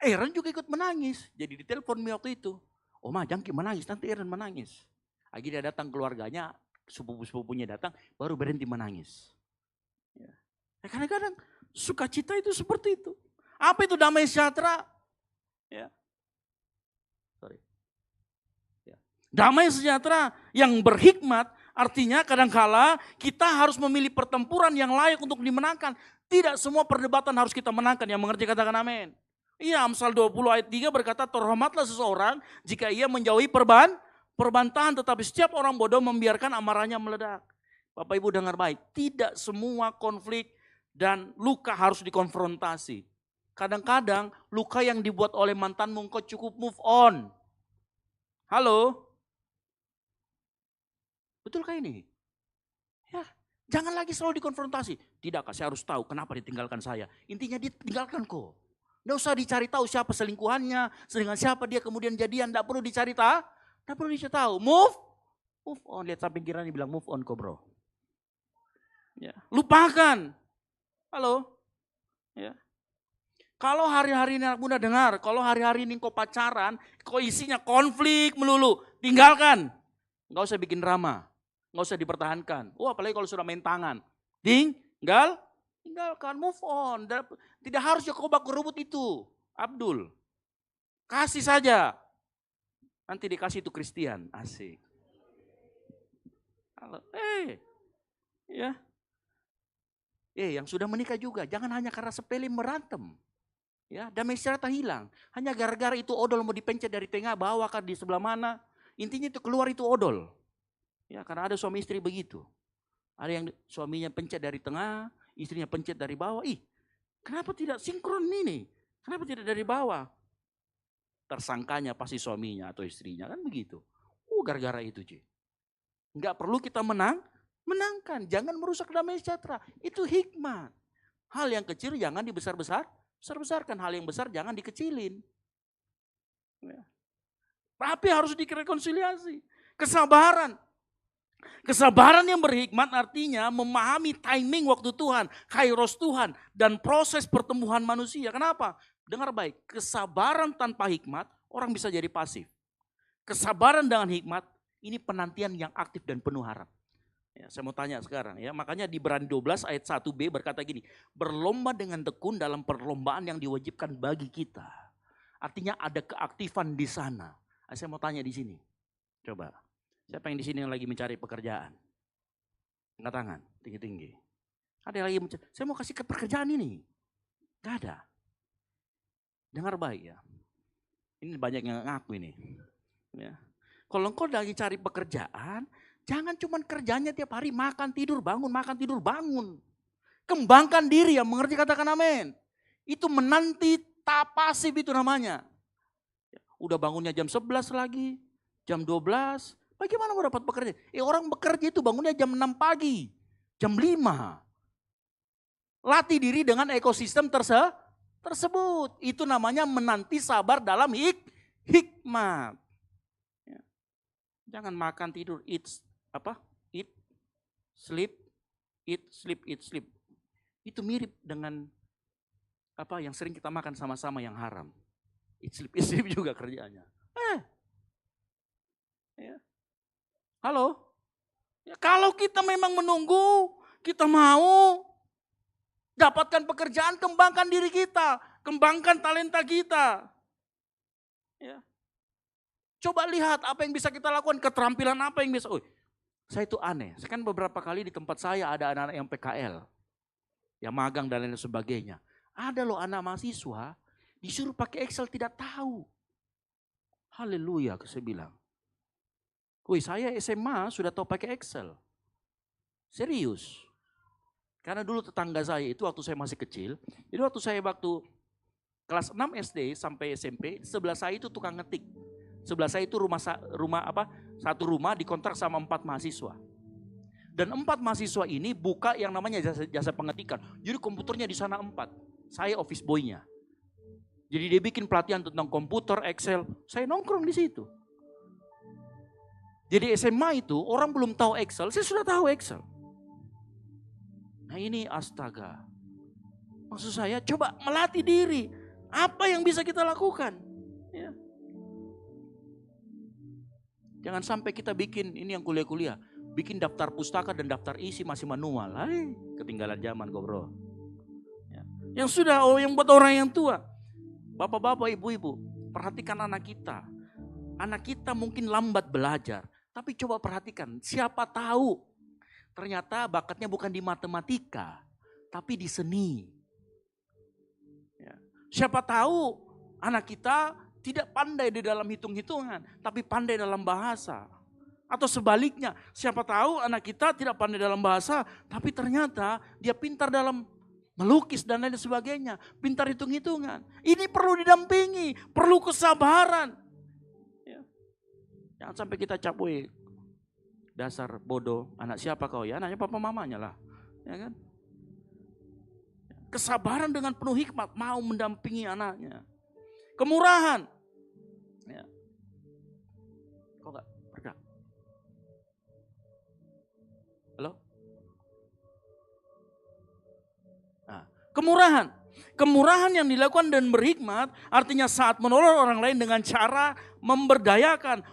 Aaron juga ikut menangis. Jadi ditelepon waktu itu, Oma jangan menangis, nanti Aaron menangis. Akhirnya datang keluarganya, sepupu-sepupunya datang, baru berhenti menangis. Ya. Kadang-kadang sukacita itu seperti itu. Apa itu damai sejahtera? Ya. Damai sejahtera yang berhikmat artinya kadangkala kita harus memilih pertempuran yang layak untuk dimenangkan. Tidak semua perdebatan harus kita menangkan. Yang mengerti katakan amin. Iya, Amsal 20 ayat 3 berkata, terhormatlah seseorang jika ia menjauhi perbantahan, tetapi setiap orang bodoh membiarkan amarahnya meledak. Bapak Ibu dengar baik, tidak semua konflik dan luka harus dikonfrontasi. Kadang-kadang luka yang dibuat oleh mantanmu engkau cukup move on. Halo? Betulkah ini? Ya, jangan lagi selalu dikonfrontasi. Tidakkah saya harus tahu kenapa ditinggalkan saya? Intinya dia tinggalkan kok. Nggak usah dicari tahu siapa selingkuhannya, dengan siapa dia kemudian jadian. Nggak perlu dicari tahu. Nggak perlu dicari tahu. Move on. Lihat samping kiri bilang move on kok bro. Ya, lupakan. Halo? Ya. Kalau hari-hari ini anak muda dengar, kalau hari-hari ini kau pacaran, kau isinya konflik melulu, tinggalkan. Nggak usah bikin drama, nggak usah dipertahankan. Apalagi kalau sudah main tangan. Tinggalkan, move on. Tidak harus kau baku rebut itu, Abdul. Kasih saja. Nanti dikasih itu Christian, asik. Halo, ya. Yang sudah menikah juga, jangan hanya karena sepele merantem. Ya, damai sejahtera hilang. Hanya gara-gara itu odol mau dipencet dari tengah, bawah kan di sebelah mana. Intinya itu keluar itu odol. Ya, karena ada suami istri begitu. Ada yang suaminya pencet dari tengah, istrinya pencet dari bawah. Kenapa tidak sinkron ini? Kenapa tidak dari bawah? Tersangkanya pasti suaminya atau istrinya, kan begitu. Gara-gara itu, Ci. Enggak perlu kita menangkan, jangan merusak damai sejahtera. Itu hikmat. Hal yang kecil jangan dibesar-besarkan. Hal yang besar jangan dikecilin. Ya. Tapi harus direkonsiliasi. Kesabaran yang berhikmat artinya memahami timing waktu Tuhan, kairos Tuhan, dan proses pertumbuhan manusia. Kenapa? Dengar baik, kesabaran tanpa hikmat, orang bisa jadi pasif. Kesabaran dengan hikmat, ini penantian yang aktif dan penuh harap. Ya, saya mau tanya sekarang ya, makanya di Ibrani 12 ayat 1b berkata gini, berlomba dengan tekun dalam perlombaan yang diwajibkan bagi kita. Artinya ada keaktifan di sana. Saya mau tanya di sini, coba, siapa yang di sini yang lagi mencari pekerjaan? Angkat tangan, tinggi-tinggi. Ada yang lagi mencari, saya mau kasih ke pekerjaan ini. Gak ada. Dengar baik ya, ini banyak yang ngaku ini. Ya. Kalau engkau lagi cari pekerjaan, jangan cuman kerjanya tiap hari makan tidur bangun, makan tidur bangun. Kembangkan diri, yang mengerti katakan amin. Itu menanti tak pasif itu namanya. Udah bangunnya jam 11 lagi, jam 12. Bagaimana mau dapat pekerjaan? Orang bekerja itu bangunnya jam 6 pagi, jam 5. Latih diri dengan ekosistem tersebut. Itu namanya menanti sabar dalam hikmat. Ya. Jangan makan tidur, eat, sleep, eat, sleep, eat, sleep. Itu mirip dengan apa yang sering kita makan sama-sama yang haram. Eat, sleep juga kerjanya. Ya. Halo? Ya, kalau kita memang menunggu, kita mau dapatkan pekerjaan, kembangkan diri kita, kembangkan talenta kita. Ya. Coba lihat apa yang bisa kita lakukan, keterampilan apa yang bisa. Saya itu aneh, saya kan beberapa kali di tempat saya ada anak-anak yang PKL, yang magang dan lain sebagainya. Ada loh anak mahasiswa, disuruh pakai Excel tidak tahu. Haleluya, saya bilang. Saya SMA sudah tahu pakai Excel. Serius. Karena dulu tetangga saya itu waktu saya masih kecil, jadi waktu kelas 6 SD sampai SMP, sebelah saya itu tukang ngetik. Sebelah saya itu satu rumah dikontrak sama 4 mahasiswa. Dan 4 mahasiswa ini buka yang namanya jasa pengetikan. Jadi komputernya di sana 4. Saya office boy-nya. Jadi dia bikin pelatihan tentang komputer, Excel. Saya nongkrong di situ. Jadi SMA itu orang belum tahu Excel, saya sudah tahu Excel. Nah ini astaga. Maksud saya coba melatih diri. Apa yang bisa kita lakukan? Ya. Jangan sampai kita bikin, ini yang kuliah-kuliah, bikin daftar pustaka dan daftar isi masih manual. Ketinggalan zaman kok bro. Ya. Yang sudah, yang buat orang yang tua. Bapak-bapak, ibu-ibu, perhatikan anak kita. Anak kita mungkin lambat belajar. Tapi coba perhatikan, siapa tahu ternyata bakatnya bukan di matematika, tapi di seni. Ya. Siapa tahu anak kita tidak pandai di dalam hitung-hitungan, tapi pandai dalam bahasa. Atau sebaliknya, siapa tahu anak kita tidak pandai dalam bahasa, tapi ternyata dia pintar dalam melukis dan lain sebagainya. Pintar hitung-hitungan. Ini perlu didampingi, perlu kesabaran. Ya. Jangan sampai kita cap, dasar bodoh, anak siapa kau ya? Anaknya papa mamanya lah. Ya kan? Kesabaran dengan penuh hikmat, mau mendampingi anaknya. Kemurahan. Ya. Kok enggak bergerak? Halo? Nah, kemurahan. Kemurahan yang dilakukan dan berhikmat artinya saat menolong orang lain dengan cara memberdayakan,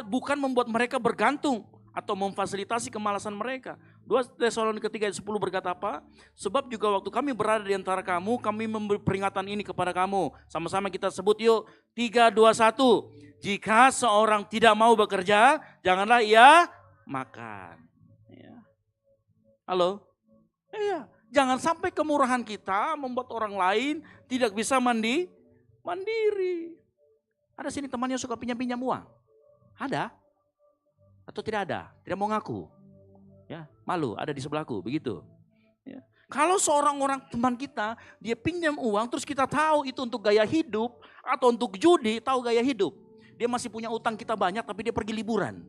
bukan membuat mereka bergantung atau memfasilitasi kemalasan mereka. 2 Tesalonika 3:10 berkata apa? Sebab juga waktu kami berada di antara kamu, kami memberi peringatan ini kepada kamu. Sama-sama kita sebut yuk. 3, 2, 1. Jika seorang tidak mau bekerja, janganlah ia makan. Ya. Halo? Iya. Jangan sampai kemurahan kita membuat orang lain tidak bisa mandiri. Ada sini temannya suka pinjam-pinjam uang? Ada? Atau tidak ada? Tidak mau ngaku? Ya, malu, ada di sebelahku, begitu. Ya. Kalau seorang teman kita, dia pinjam uang, terus kita tahu itu untuk gaya hidup, atau untuk judi, tahu gaya hidup. Dia masih punya utang kita banyak, tapi dia pergi liburan.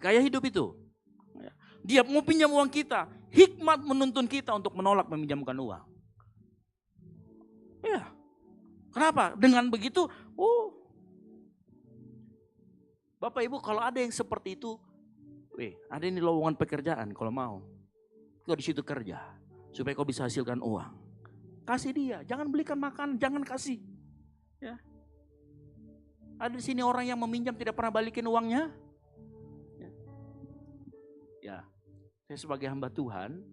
Gaya hidup itu. Ya. Dia mau pinjam uang kita, hikmat menuntun kita untuk menolak meminjamkan uang. Ya, kenapa? Dengan begitu, Bapak Ibu kalau ada yang seperti itu, ada ini lowongan pekerjaan kalau mau. Kau di situ kerja supaya kau bisa hasilkan uang. Kasih dia, jangan belikan makan, jangan kasih. Ya. Ada di sini orang yang meminjam tidak pernah balikin uangnya. Ya. Saya sebagai hamba Tuhan,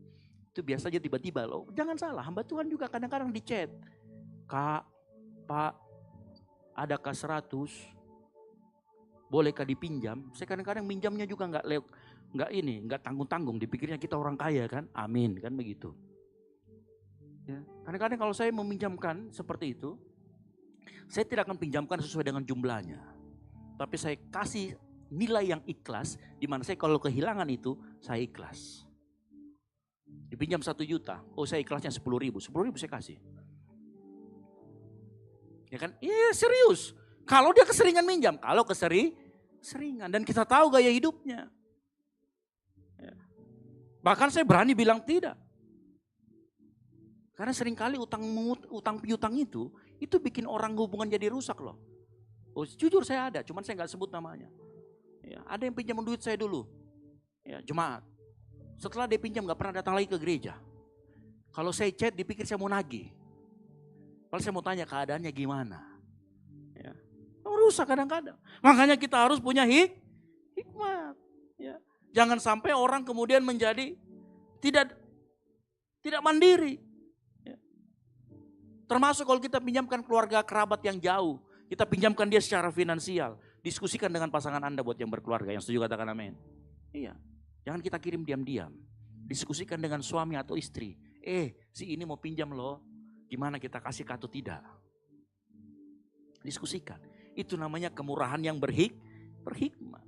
itu biasanya tiba-tiba loh. Jangan salah, hamba Tuhan juga kadang-kadang di chat. Kak, Pak, adakah 100? Bolehkah dipinjam? Saya kadang-kadang minjamnya juga nggak tanggung-tanggung. Dipikirnya kita orang kaya kan? Amin kan begitu. Ya. Kadang-kadang kalau saya meminjamkan seperti itu, saya tidak akan pinjamkan sesuai dengan jumlahnya. Tapi saya kasih nilai yang ikhlas, di mana saya kalau kehilangan itu, saya ikhlas. Dipinjam 1 juta, oh saya ikhlasnya 10.000, 10.000 saya kasih. Ya kan? Iya serius. Kalau dia keseringan minjam, kalau keseringan dan kita tahu gaya hidupnya. Ya. Bahkan saya berani bilang tidak. Karena seringkali utang piutang itu bikin orang hubungan jadi rusak loh. Oh, jujur saya ada, cuman saya nggak sebut namanya. Ya, ada yang pinjam duit saya dulu, ya, jemaat. Setelah dia pinjam nggak pernah datang lagi ke gereja. Kalau saya chat dipikir saya mau nagih. Kalau saya mau tanya keadaannya gimana. Ya. Rusak kadang-kadang. Makanya kita harus punya hikmat. Ya. Jangan sampai orang kemudian menjadi tidak mandiri. Ya. Termasuk kalau kita pinjamkan keluarga kerabat yang jauh. Kita pinjamkan dia secara finansial. Diskusikan dengan pasangan Anda buat yang berkeluarga. Yang setuju katakan amin. Iya. Jangan kita kirim diam-diam. Diskusikan dengan suami atau istri. Si ini mau pinjam loh. Gimana kita kasih atau tidak? Diskusikan. Itu namanya kemurahan yang berhikmat.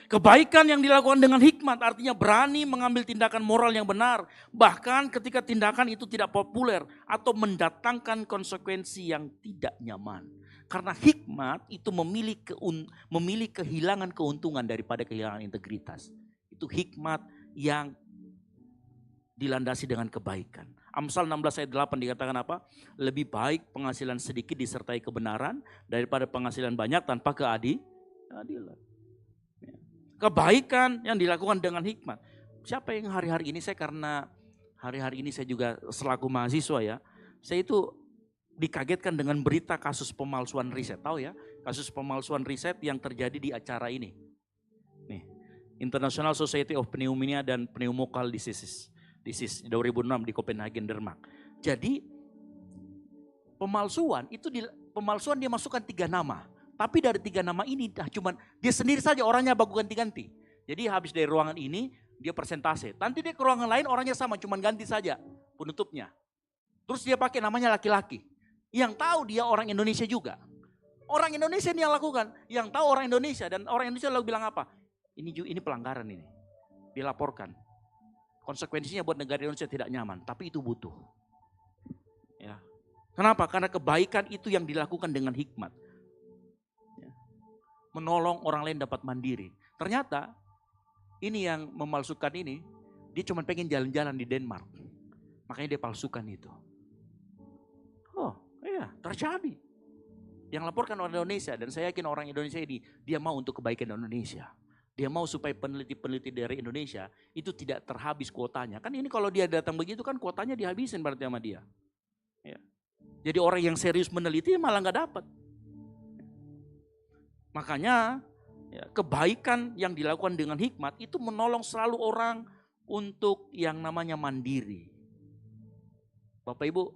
Kebaikan yang dilakukan dengan hikmat artinya berani mengambil tindakan moral yang benar. Bahkan ketika tindakan itu tidak populer atau mendatangkan konsekuensi yang tidak nyaman. Karena hikmat itu memilih kehilangan keuntungan daripada kehilangan integritas. Itu hikmat yang dilandasi dengan kebaikan. Amsal 16 ayat 8 dikatakan apa? Lebih baik penghasilan sedikit disertai kebenaran daripada penghasilan banyak tanpa keadilan. Kebaikan yang dilakukan dengan hikmat. Siapa yang hari-hari ini karena hari-hari ini saya juga selaku mahasiswa ya. Saya itu dikagetkan dengan berita kasus pemalsuan riset. Tahu ya, kasus pemalsuan riset yang terjadi di acara ini. Nih, International Society of Pneumonia dan Pneumococcal Disease 2006 di Copenhagen, Denmark. Jadi pemalsuan dia masukkan 3 nama. Tapi dari 3 nama ini cuman dia sendiri saja orangnya bagus ganti-ganti. Jadi habis dari ruangan ini dia persentase. Nanti dia ke ruangan lain orangnya sama cuman ganti saja penutupnya. Terus dia pakai namanya laki-laki. Yang tahu dia orang Indonesia juga. Orang Indonesia ini yang lakukan. Yang tahu orang Indonesia dan orang Indonesia lalu bilang apa? Ini pelanggaran ini. Dilaporkan. Konsekuensinya buat negara Indonesia tidak nyaman. Tapi itu butuh. Ya. Kenapa? Karena kebaikan itu yang dilakukan dengan hikmat. Menolong orang lain dapat mandiri. Ternyata ini yang memalsukan ini, dia cuma pengen jalan-jalan di Denmark. Makanya dia palsukan itu. Oh iya terjadi. Yang laporkan orang Indonesia dan saya yakin orang Indonesia ini dia mau untuk kebaikan Indonesia. Dia mau supaya peneliti-peneliti dari Indonesia itu tidak terhabis kuotanya. Kan ini kalau dia datang begitu kan kuotanya dihabisin berarti sama dia. Ya. Jadi orang yang serius meneliti malah nggak dapat. Makanya ya, kebaikan yang dilakukan dengan hikmat itu menolong selalu orang untuk yang namanya mandiri. Bapak Ibu,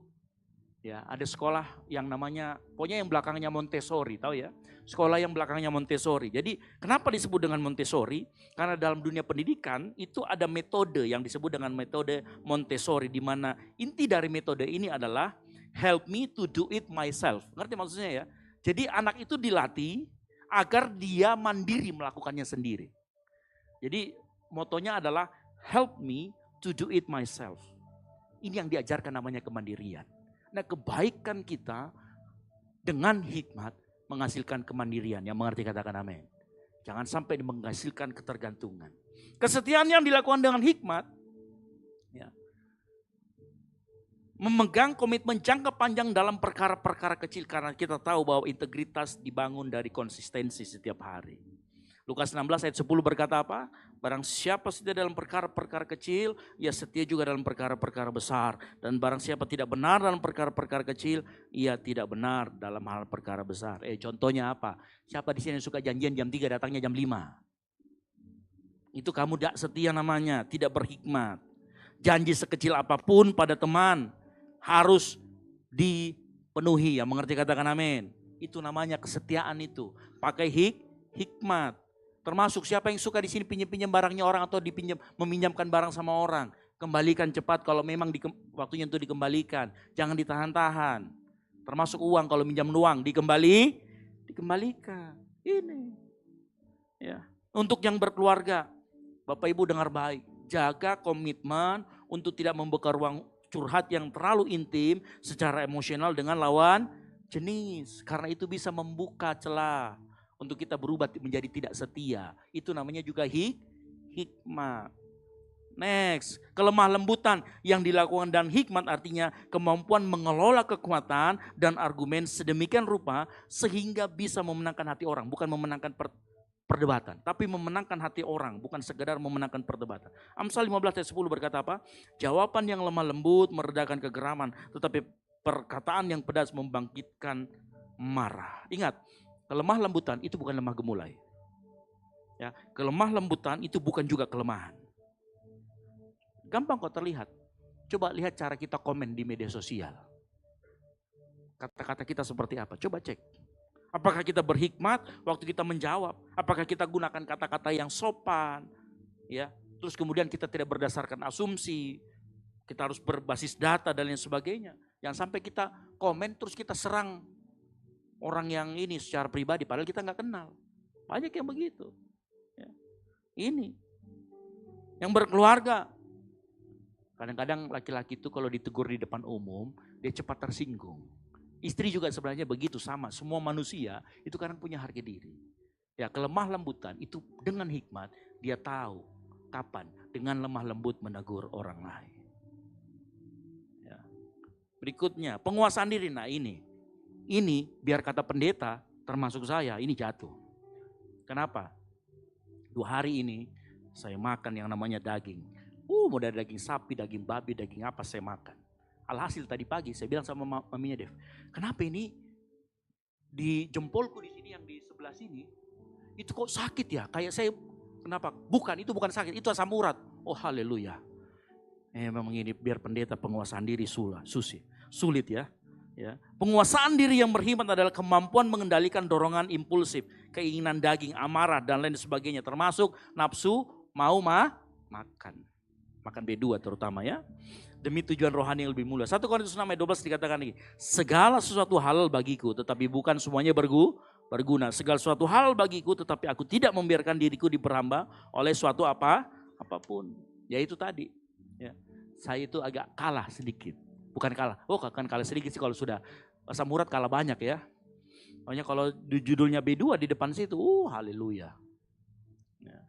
ya ada sekolah yang namanya, pokoknya yang belakangnya Montessori, tahu ya? Sekolah yang belakangnya Montessori. Jadi kenapa disebut dengan Montessori? Karena dalam dunia pendidikan itu ada metode yang disebut dengan metode Montessori, di mana inti dari metode ini adalah help me to do it myself. Ngerti maksudnya ya? Jadi anak itu dilatih agar dia mandiri melakukannya sendiri. Jadi motonya adalah help me to do it myself. Ini yang diajarkan namanya kemandirian. Nah kebaikan kita dengan hikmat menghasilkan kemandirian. Yang mengerti katakan amin. Jangan sampai menghasilkan ketergantungan. Kesetiaan yang dilakukan dengan hikmat ya, memegang komitmen jangka panjang dalam perkara-perkara kecil karena kita tahu bahwa integritas dibangun dari konsistensi setiap hari. Lukas 16 ayat 10 berkata apa? Barang siapa setia dalam perkara-perkara kecil, ia setia juga dalam perkara-perkara besar. Dan barang siapa tidak benar dalam perkara-perkara kecil, ia tidak benar dalam hal perkara besar. Contohnya apa? Siapa di sini yang suka janjian jam 3 datangnya jam 5? Itu kamu tidak setia namanya, tidak berhikmat. Janji sekecil apapun pada teman harus dipenuhi, ya mengerti katakan amin. Itu namanya kesetiaan itu. Pakai hikmat. Termasuk siapa yang suka di sini pinjam barangnya orang atau meminjamkan barang sama orang, kembalikan cepat kalau memang waktunya itu dikembalikan. Jangan ditahan-tahan. Termasuk uang kalau minjam uang dikembalikan. dikembalikan. Ini. Ya. Untuk yang berkeluarga, Bapak Ibu dengar baik, jaga komitmen untuk tidak membuka ruang curhat yang terlalu intim secara emosional dengan lawan jenis. Karena itu bisa membuka celah untuk kita berubah menjadi tidak setia. Itu namanya juga hikmat. Next, kelemah lembutan yang dilakukan dan hikmat artinya kemampuan mengelola kekuatan dan argumen sedemikian rupa sehingga bisa memenangkan hati orang. Bukan memenangkan perdebatan, tapi memenangkan hati orang, bukan sekedar memenangkan perdebatan. Amsal 15 ayat 10 berkata apa? Jawaban yang lemah lembut meredakan kegeraman, tetapi perkataan yang pedas membangkitkan marah. Ingat, kelemah lembutan itu bukan lemah gemulai. Ya, kelemah lembutan itu bukan juga kelemahan. Gampang kok terlihat. Coba lihat cara kita komen di media sosial. Kata-kata kita seperti apa? Coba cek. Apakah kita berhikmat waktu kita menjawab? Apakah kita gunakan kata-kata yang sopan? Ya, terus kemudian kita tidak berdasarkan asumsi. Kita harus berbasis data dan lain sebagainya. Jangan sampai kita komen terus kita serang orang yang ini secara pribadi padahal kita nggak kenal. Banyak yang begitu. Ya. Ini yang berkeluarga. Kadang-kadang laki-laki itu kalau ditegur di depan umum, dia cepat tersinggung. Istri juga sebenarnya begitu sama. Semua manusia itu kadang punya harga diri. Ya, kelemah lembutan itu dengan hikmat dia tahu kapan dengan lemah lembut menegur orang lain. Ya. Berikutnya penguasaan diri. Nah ini biar kata pendeta termasuk saya ini jatuh. Kenapa? 2 hari ini saya makan yang namanya daging. Mau dari daging sapi, daging babi, daging apa saya makan. Alhasil tadi pagi saya bilang sama maminya Dev, kenapa ini di jempolku di sini yang di sebelah sini itu kok sakit ya? Kayak saya kenapa? Bukan, itu bukan sakit, itu asam urat. Oh haleluya. Memang ini biar pendeta penguasaan diri sulit ya. Ya. Penguasaan diri yang berhikmat adalah kemampuan mengendalikan dorongan impulsif, keinginan daging, amarah dan lain sebagainya, termasuk nafsu mau makan B2 terutama ya. Demi tujuan rohani yang lebih mulia. 1 Korintus 6 ayat 12 dikatakan lagi, segala sesuatu halal bagiku tetapi bukan semuanya berguna. Segala sesuatu halal bagiku tetapi aku tidak membiarkan diriku diperhamba oleh suatu apapun. Ya itu tadi. Ya. Saya itu agak kalah sedikit. Bukan kalah. Kan kalah sedikit sih kalau sudah asam urat kalah banyak ya. Makanya kalau judulnya B2 di depan situ, haleluya. Ya.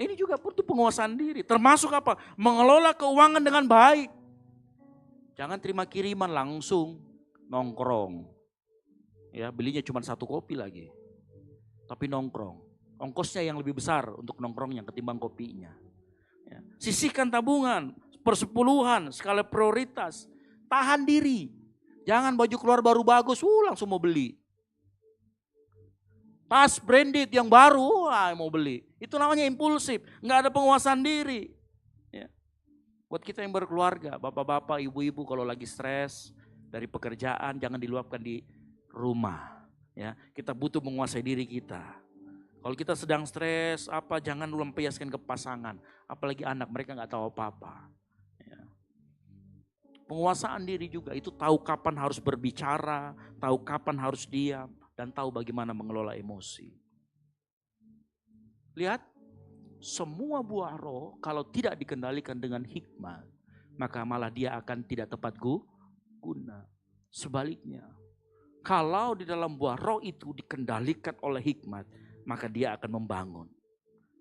Ini juga butuh penguasaan diri. Termasuk apa? Mengelola keuangan dengan baik. Jangan terima kiriman langsung nongkrong. Ya, belinya cuma 1 kopi lagi. Tapi nongkrong. Ongkosnya yang lebih besar untuk nongkrongnya ketimbang kopinya. Ya. Sisihkan tabungan, persepuluhan, skala prioritas. Tahan diri. Jangan baju keluar baru bagus, langsung mau beli. Tas branded yang baru, mau beli. Itu namanya impulsif, nggak ada penguasaan diri. Ya. Buat kita yang berkeluarga, bapak-bapak, ibu-ibu kalau lagi stres dari pekerjaan, jangan diluapkan di rumah. Ya, kita butuh menguasai diri kita. Kalau kita sedang stres, jangan melampiaskan ke pasangan, apalagi anak, mereka nggak tahu apa-apa. Ya. Penguasaan diri juga itu tahu kapan harus berbicara, tahu kapan harus diam. Dan tahu bagaimana mengelola emosi. Lihat, semua buah roh kalau tidak dikendalikan dengan hikmat, maka malah dia akan tidak tepat guna. Sebaliknya, kalau di dalam buah roh itu dikendalikan oleh hikmat, maka dia akan membangun.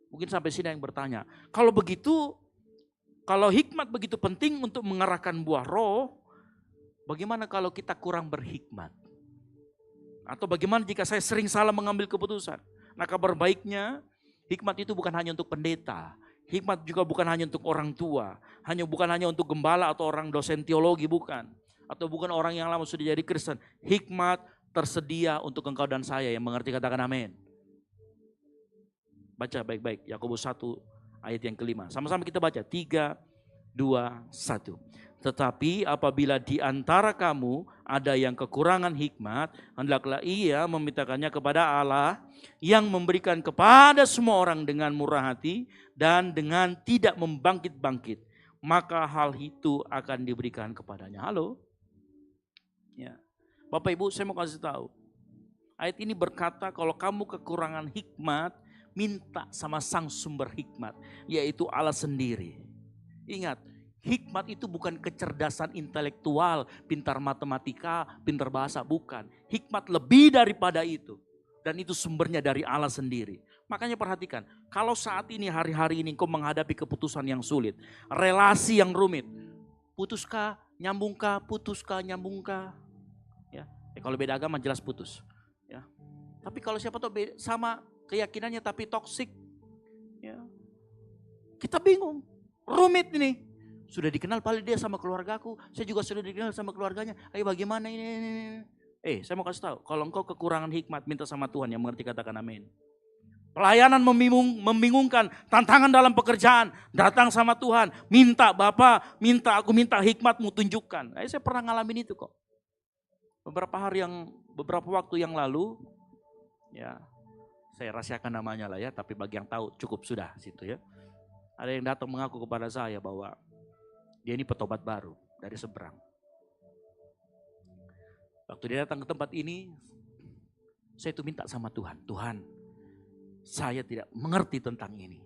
Mungkin sampai sini yang bertanya, kalau begitu, kalau hikmat begitu penting untuk mengarahkan buah roh, bagaimana kalau kita kurang berhikmat? Atau bagaimana jika saya sering salah mengambil keputusan? Nah kabar baiknya, hikmat itu bukan hanya untuk pendeta. Hikmat juga bukan hanya untuk orang tua. Bukan hanya untuk gembala atau orang dosen teologi, bukan. Atau bukan orang yang lama sudah jadi Kristen. Hikmat tersedia untuk engkau dan saya yang mengerti, katakan amin. Baca baik-baik, Yakobus 1 ayat yang ke-5. Sama-sama kita baca, 3, 2, 1. Tetapi apabila di antara kamu ada yang kekurangan hikmat, hendaklah ia memintakannya kepada Allah yang memberikan kepada semua orang dengan murah hati dan dengan tidak membangkit-bangkit. Maka hal itu akan diberikan kepadanya. Halo? Ya. Bapak Ibu, saya mau kasih tahu. Ayat ini berkata kalau kamu kekurangan hikmat, minta sama sang sumber hikmat, yaitu Allah sendiri. Ingat, hikmat itu bukan kecerdasan intelektual, pintar matematika, pintar bahasa, bukan. Hikmat lebih daripada itu. Dan itu sumbernya dari Allah sendiri. Makanya perhatikan, kalau saat ini hari-hari ini kau menghadapi keputusan yang sulit, relasi yang rumit, putuskah, nyambungkah, putuskah, nyambungkah? Ya, kalau beda agama jelas putus. Ya. Tapi kalau siapa tahu sama keyakinannya tapi toksik, ya. Kita bingung, rumit ini. Sudah dikenal paling dia sama keluargaku, saya juga sudah dikenal sama keluarganya. Ayo bagaimana ini? Saya mau kasih tahu, kalau engkau kekurangan hikmat, minta sama Tuhan yang mengerti, katakan amin. Pelayanan membingungkan, tantangan dalam pekerjaan, datang sama Tuhan, minta Bapa, aku minta hikmatmu tunjukkan. Saya pernah ngalamin itu kok. Beberapa waktu yang lalu, ya saya rahasiakan namanya lah ya, tapi bagi yang tahu cukup sudah situ ya. Ada yang datang mengaku kepada saya bahwa dia ini petobat baru dari seberang. Waktu dia datang ke tempat ini, saya itu minta sama Tuhan, Tuhan, saya tidak mengerti tentang ini.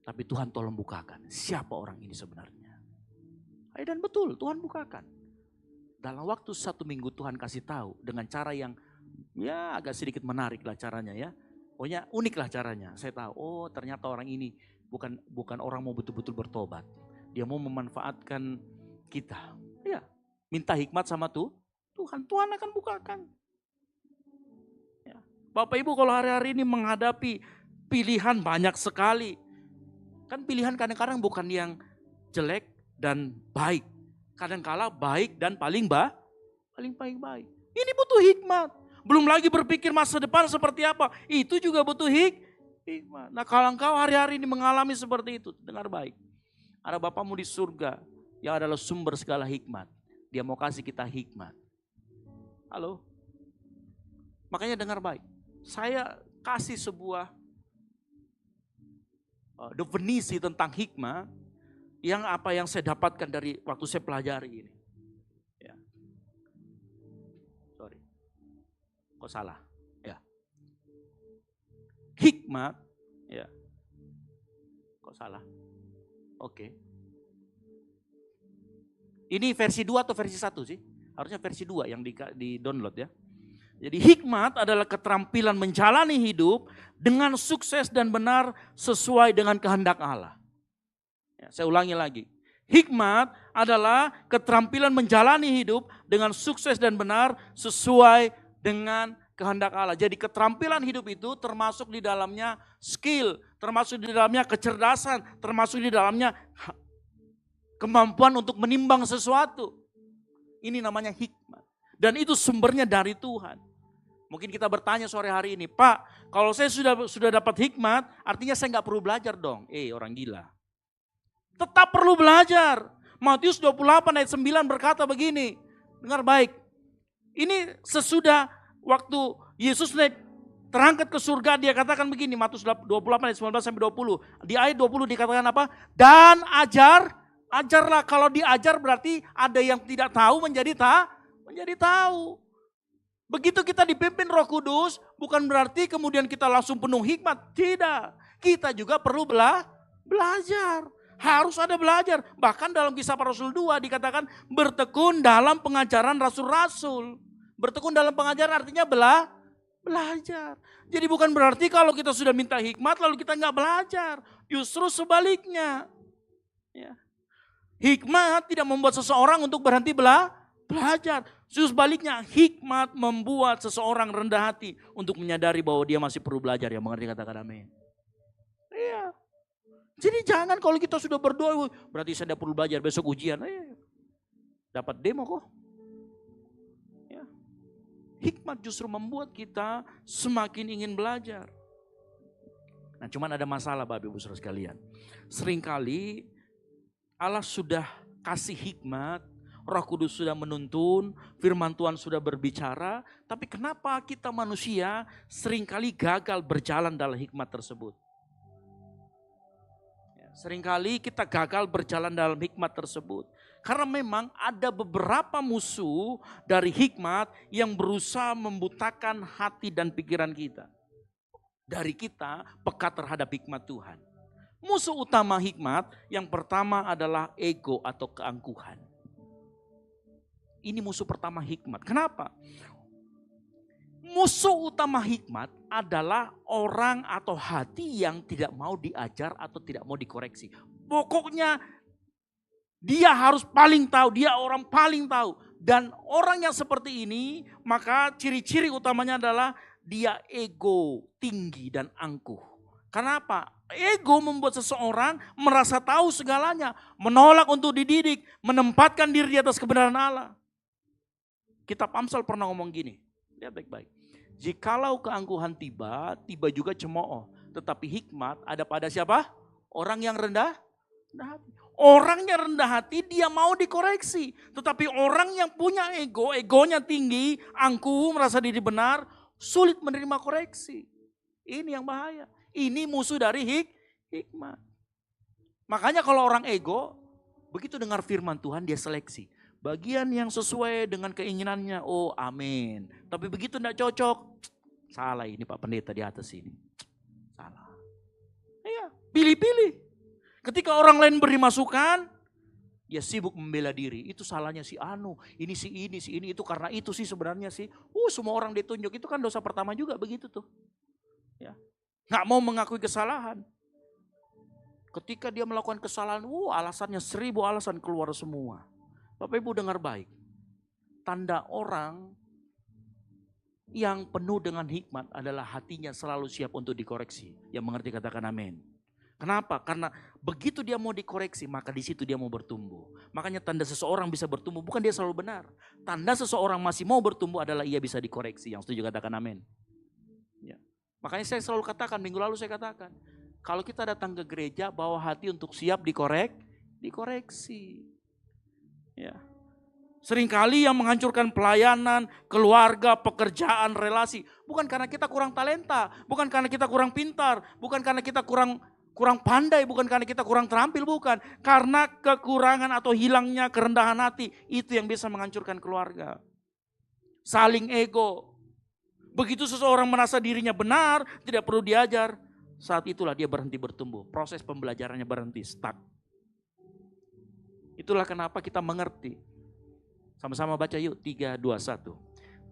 Tapi Tuhan tolong bukakan siapa orang ini sebenarnya. Dan betul Tuhan bukakan. Dalam waktu 1 minggu Tuhan kasih tahu dengan cara yang ya agak sedikit menarik lah caranya ya. Pokoknya unik lah caranya. Saya tahu, oh ternyata orang ini bukan orang mau betul-betul bertobat. Dia mau memanfaatkan kita. Ya, minta hikmat sama Tuhan akan bukakan. Ya. Bapak Ibu kalau hari-hari ini menghadapi pilihan banyak sekali. Kan pilihan kadang-kadang bukan yang jelek dan baik. Kadang-kala baik dan paling baik. Ini butuh hikmat. Belum lagi berpikir masa depan seperti apa. Itu juga butuh hikmat. Nah kalau engkau hari-hari ini mengalami seperti itu, dengar baik. Ada Bapamu di surga yang adalah sumber segala hikmat. Dia mau kasih kita hikmat. Halo? Makanya dengar baik. Saya kasih sebuah definisi tentang hikmat yang apa yang saya dapatkan dari waktu saya pelajari ini. Ya. Sorry. Kok salah? Ya. Hikmat, ya. Kok salah? Oke. Ini versi 2 atau versi 1 sih? Harusnya versi 2 yang di download ya. Jadi hikmat adalah keterampilan menjalani hidup dengan sukses dan benar sesuai dengan kehendak Allah. Ya, saya ulangi lagi. Hikmat adalah keterampilan menjalani hidup dengan sukses dan benar sesuai dengan kehendak Allah. Jadi keterampilan hidup itu termasuk di dalamnya skill, termasuk di dalamnya kecerdasan, termasuk di dalamnya kemampuan untuk menimbang sesuatu. Ini namanya hikmat. Dan itu sumbernya dari Tuhan. Mungkin kita bertanya sore hari ini, Pak, kalau saya sudah dapat hikmat, artinya saya nggak perlu belajar dong. Orang gila. Tetap perlu belajar. Matius 28 ayat 9 berkata begini, dengar baik. Ini sesudah waktu Yesus terangkat ke surga, dia katakan begini, Matius 28 ayat 19 sampai 20. Di ayat 20 dikatakan apa? Dan ajarlah. Kalau diajar berarti ada yang tidak tahu menjadi tahu. Begitu kita dipimpin Roh Kudus, bukan berarti kemudian kita langsung penuh hikmat. Tidak. Kita juga perlu belajar. Harus ada belajar. Bahkan dalam Kisah Para Rasul 2 dikatakan bertekun dalam pengajaran rasul-rasul. Bertekun dalam pengajaran artinya belajar. Jadi bukan berarti kalau kita sudah minta hikmat lalu kita nggak belajar. Justru sebaliknya. Ya. Hikmat tidak membuat seseorang untuk berhenti belajar. Justru sebaliknya, hikmat membuat seseorang rendah hati untuk menyadari bahwa dia masih perlu belajar. Yang mengerti katakan amin. Iya. Jadi jangan kalau kita sudah berdoa, berarti saya tidak perlu belajar, besok ujian. Dapat demo kok. Ya. Hikmat justru membuat kita semakin ingin belajar. Nah cuman ada masalah Bapak Ibu Saudara sekalian. Seringkali Allah sudah kasih hikmat, Roh Kudus sudah menuntun, firman Tuhan sudah berbicara, tapi kenapa kita manusia seringkali gagal berjalan dalam hikmat tersebut? Ya. Seringkali kita gagal berjalan dalam hikmat tersebut. Karena memang ada beberapa musuh dari hikmat yang berusaha membutakan hati dan pikiran kita. Dari kita peka terhadap hikmat Tuhan. Musuh utama hikmat yang pertama adalah ego atau keangkuhan. Ini musuh pertama hikmat. Kenapa? Musuh utama hikmat adalah orang atau hati yang tidak mau diajar atau tidak mau dikoreksi. Pokoknya dia harus paling tahu, dia orang paling tahu. Dan orang yang seperti ini, maka ciri-ciri utamanya adalah dia ego tinggi dan angkuh. Kenapa? Ego membuat seseorang merasa tahu segalanya, menolak untuk dididik, menempatkan diri di atas kebenaran Allah. Kitab Amsal pernah ngomong gini, lihat baik-baik. Jikalau keangkuhan tiba, tiba juga cemooh. Tetapi hikmat ada pada siapa? Orang yang rendah hati. Orang yang rendah hati dia mau dikoreksi. Tetapi orang yang punya ego, egonya tinggi, angkuh, merasa diri benar, sulit menerima koreksi. Ini yang bahaya. Ini musuh dari hikmat. Makanya kalau orang ego, begitu dengar firman Tuhan dia seleksi. Bagian yang sesuai dengan keinginannya, oh amin. Tapi begitu tidak cocok, salah ini Pak Pendeta di atas ini. Salah. Iya, pilih-pilih. Ketika orang lain beri masukan, dia sibuk membela diri. Itu salahnya si Anu, ini, itu karena itu sih sebenarnya sih. Semua orang ditunjuk, itu kan dosa pertama juga begitu tuh. Ya. Nggak mau mengakui kesalahan. Ketika dia melakukan kesalahan, alasannya 1000 alasan keluar semua. Bapak Ibu dengar baik. Tanda orang yang penuh dengan hikmat adalah hatinya selalu siap untuk dikoreksi. Yang mengerti katakan amin. Kenapa? Karena begitu dia mau dikoreksi, maka di situ dia mau bertumbuh. Makanya tanda seseorang bisa bertumbuh, bukan dia selalu benar. Tanda seseorang masih mau bertumbuh adalah ia bisa dikoreksi. Yang setuju katakan amin. Ya. Makanya saya selalu katakan, minggu lalu saya katakan, kalau kita datang ke gereja, bawa hati untuk siap dikoreksi. Ya. Seringkali yang menghancurkan pelayanan, keluarga, pekerjaan, relasi. Bukan karena kita kurang talenta, bukan karena kita kurang pintar, bukan karena kita kurang pandai, bukan karena kita kurang terampil, bukan. Karena kekurangan atau hilangnya kerendahan hati, itu yang bisa menghancurkan keluarga. Saling ego. Begitu seseorang merasa dirinya benar, tidak perlu diajar, saat itulah dia berhenti bertumbuh. Proses pembelajarannya berhenti, stuck. Itulah kenapa kita mengerti. Sama-sama baca yuk, 3, 2, 1.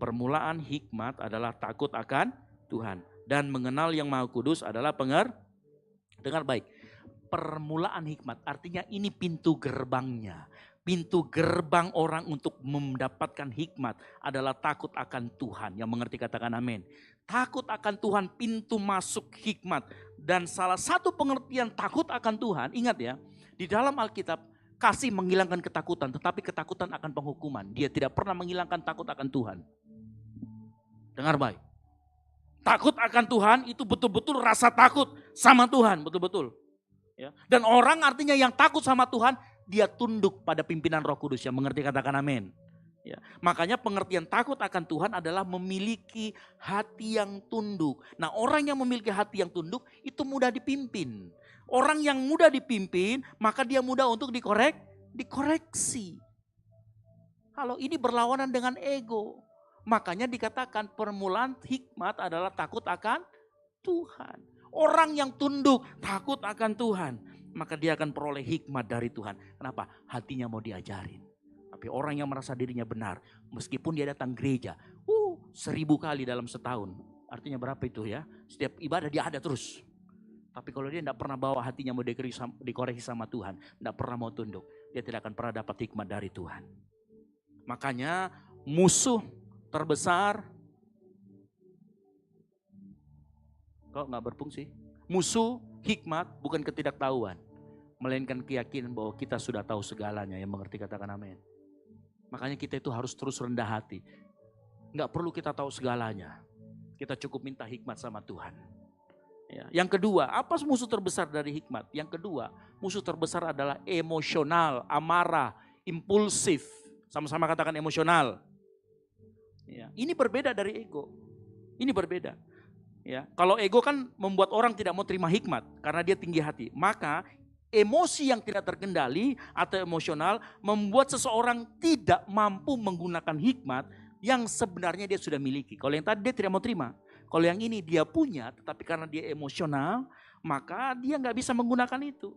Permulaan hikmat adalah takut akan Tuhan. Dan mengenal yang Maha Kudus adalah dengar baik, permulaan hikmat artinya ini pintu gerbangnya. Pintu gerbang orang untuk mendapatkan hikmat adalah takut akan Tuhan. Yang mengerti katakan amin. Takut akan Tuhan pintu masuk hikmat. Dan salah satu pengertian takut akan Tuhan, ingat ya, di dalam Alkitab kasih menghilangkan ketakutan, tetapi ketakutan akan penghukuman. Dia tidak pernah menghilangkan takut akan Tuhan. Dengar baik. Takut akan Tuhan itu betul-betul rasa takut sama Tuhan, betul-betul. Ya. Dan orang artinya yang takut sama Tuhan, dia tunduk pada pimpinan Roh Kudus. Yang mengerti katakan amin. Ya. Makanya pengertian takut akan Tuhan adalah memiliki hati yang tunduk. Nah, orang yang memiliki hati yang tunduk itu mudah dipimpin. Orang yang mudah dipimpin, maka dia mudah untuk dikoreksi. Kalau ini berlawanan dengan ego. Makanya dikatakan permulaan hikmat adalah takut akan Tuhan. Orang yang tunduk takut akan Tuhan, maka dia akan peroleh hikmat dari Tuhan. Kenapa? Hatinya mau diajarin. Tapi orang yang merasa dirinya benar, meskipun dia datang gereja, 1000 kali dalam setahun. Artinya berapa itu ya? Setiap ibadah dia ada terus. Tapi kalau dia tidak pernah bawa hatinya mau dikoreksi sama Tuhan, tidak pernah mau tunduk, dia tidak akan pernah dapat hikmat dari Tuhan. Makanya musuh terbesar, kok nggak berfungsi? Musuh hikmat bukan ketidaktahuan, melainkan keyakinan bahwa kita sudah tahu segalanya. Yang mengerti katakan amin. Makanya kita itu harus terus rendah hati. Nggak perlu kita tahu segalanya. Kita cukup minta hikmat sama Tuhan. Ya. Yang kedua, apa musuh terbesar dari hikmat? Yang kedua, musuh terbesar adalah emosional, amarah, impulsif. Sama-sama katakan emosional. Ya. Ini berbeda dari ego. Ini berbeda. Ya. Kalau ego kan membuat orang tidak mau terima hikmat karena dia tinggi hati. Maka Emosi yang tidak terkendali atau emosional membuat seseorang tidak mampu menggunakan hikmat yang sebenarnya dia sudah miliki. Kalau yang tadi dia tidak mau terima. Kalau yang ini dia punya, tetapi karena dia emosional, maka dia nggak bisa menggunakan itu.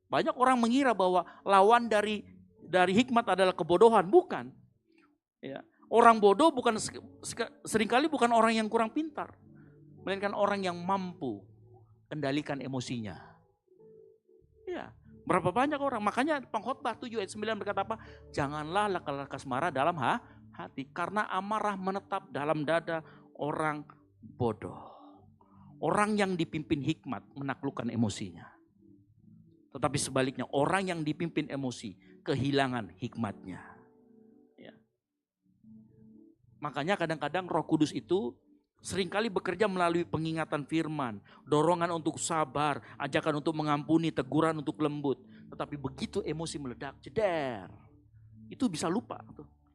Banyak orang mengira bahwa lawan dari hikmat adalah kebodohan. Bukan. Ya. Orang bodoh seringkali bukan orang yang kurang pintar. Melainkan orang yang mampu kendalikan emosinya. Ya, berapa banyak orang. Makanya Pengkhotbah 7 ayat 9 berkata apa? Janganlah lekas marah dalam hati. Karena amarah menetap dalam dada orang bodoh. Orang yang dipimpin hikmat menaklukkan emosinya. Tetapi sebaliknya orang yang dipimpin emosi kehilangan hikmatnya. Ya. Makanya kadang-kadang Roh Kudus itu seringkali bekerja melalui pengingatan firman, dorongan untuk sabar, ajakan untuk mengampuni, teguran untuk lembut. Tetapi begitu emosi meledak, jeder, itu bisa lupa.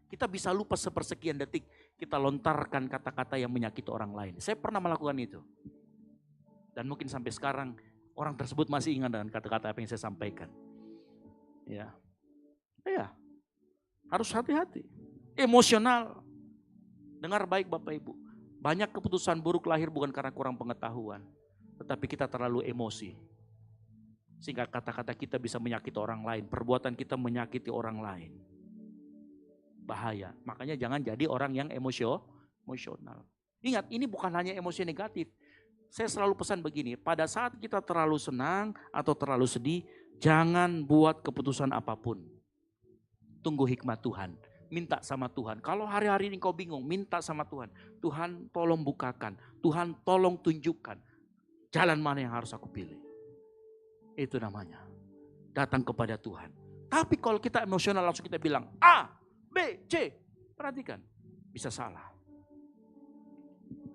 Kita bisa lupa sepersekian detik kita lontarkan kata-kata yang menyakiti orang lain. Saya pernah melakukan itu. Dan mungkin sampai sekarang orang tersebut masih ingat dengan kata-kata apa yang saya sampaikan. Ya, harus hati-hati. Emosional. Dengar baik Bapak Ibu. Banyak keputusan buruk lahir bukan karena kurang pengetahuan. Tetapi kita terlalu emosi. Sehingga kata-kata kita bisa menyakiti orang lain. Perbuatan kita menyakiti orang lain. Bahaya. Makanya jangan jadi orang yang emosional. Ingat, ini bukan hanya emosi negatif. Saya selalu pesan begini. Pada saat kita terlalu senang atau terlalu sedih, jangan buat keputusan apapun. Tunggu hikmat Tuhan. Minta sama Tuhan. Kalau hari-hari ini kau bingung, minta sama Tuhan. Tuhan tolong bukakan. Tuhan tolong tunjukkan. Jalan mana yang harus aku pilih. Itu namanya. Datang kepada Tuhan. Tapi kalau kita emosional langsung kita bilang A, B, C. Perhatikan. Bisa salah.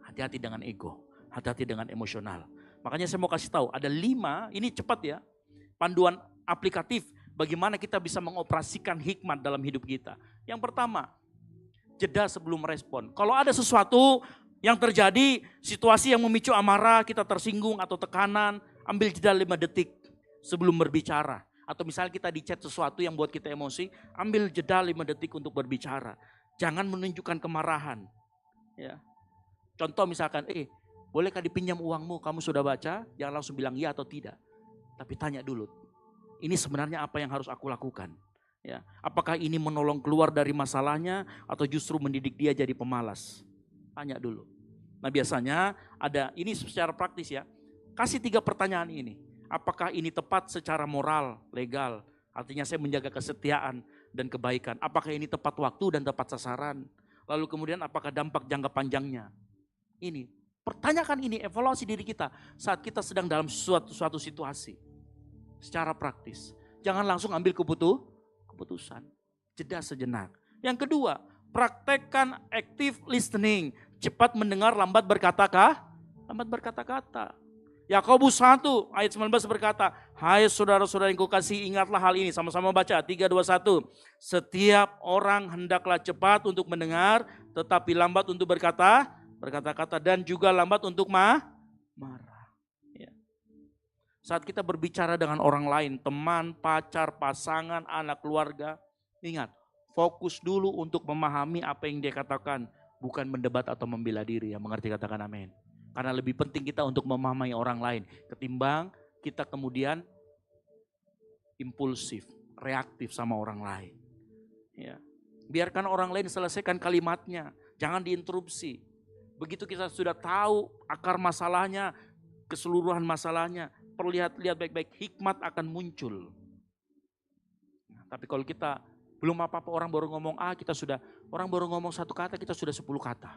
Hati-hati dengan ego. Hati-hati dengan emosional. Makanya saya mau kasih tahu. Ada 5, ini cepat ya. Panduan aplikatif. Bagaimana kita bisa mengoperasikan hikmat dalam hidup kita. Yang pertama, jeda sebelum merespon. Kalau ada sesuatu yang terjadi, situasi yang memicu amarah, kita tersinggung atau tekanan, ambil jeda 5 detik sebelum berbicara. Atau misalnya kita di chat sesuatu yang buat kita emosi, ambil jeda 5 detik untuk berbicara. Jangan menunjukkan kemarahan. Ya. Contoh misalkan, bolehkah dipinjam uangmu, kamu sudah baca? Jangan langsung bilang ya atau tidak. Tapi tanya dulu. Ini sebenarnya apa yang harus aku lakukan? Ya, apakah ini menolong keluar dari masalahnya atau justru mendidik dia jadi pemalas? Tanya dulu. Nah biasanya ada, ini secara praktis ya. Kasih 3 pertanyaan ini. Apakah ini tepat secara moral, legal? Artinya saya menjaga kesetiaan dan kebaikan. Apakah ini tepat waktu dan tepat sasaran? Lalu kemudian apakah dampak jangka panjangnya? Ini, pertanyakan ini, evaluasi diri kita saat kita sedang dalam suatu situasi. Secara praktis. Jangan langsung ambil keputusan. Jeda sejenak. Yang kedua, praktekkan active listening. Cepat mendengar, lambat berkata-kata. Yakobus 1 ayat 19 berkata, hai saudara-saudara yang kukasihi, ingatlah hal ini. Sama-sama baca, 3, 2, 1. Setiap orang hendaklah cepat untuk mendengar, tetapi lambat untuk berkata-kata, dan juga lambat untuk marah. Saat kita berbicara dengan orang lain, teman, pacar, pasangan, anak, keluarga, ingat, fokus dulu untuk memahami apa yang dia katakan, bukan mendebat atau membela diri. Yang mengerti katakan amin. Karena lebih penting kita untuk memahami orang lain, ketimbang kita kemudian impulsif, reaktif sama orang lain. Ya. Biarkan orang lain selesaikan kalimatnya, jangan diinterupsi. Begitu kita sudah tahu akar masalahnya, keseluruhan masalahnya, lihat baik-baik, hikmat akan muncul. Nah, tapi kalau kita belum apa-apa, orang baru ngomong orang baru ngomong 1 kata, kita sudah 10 kata.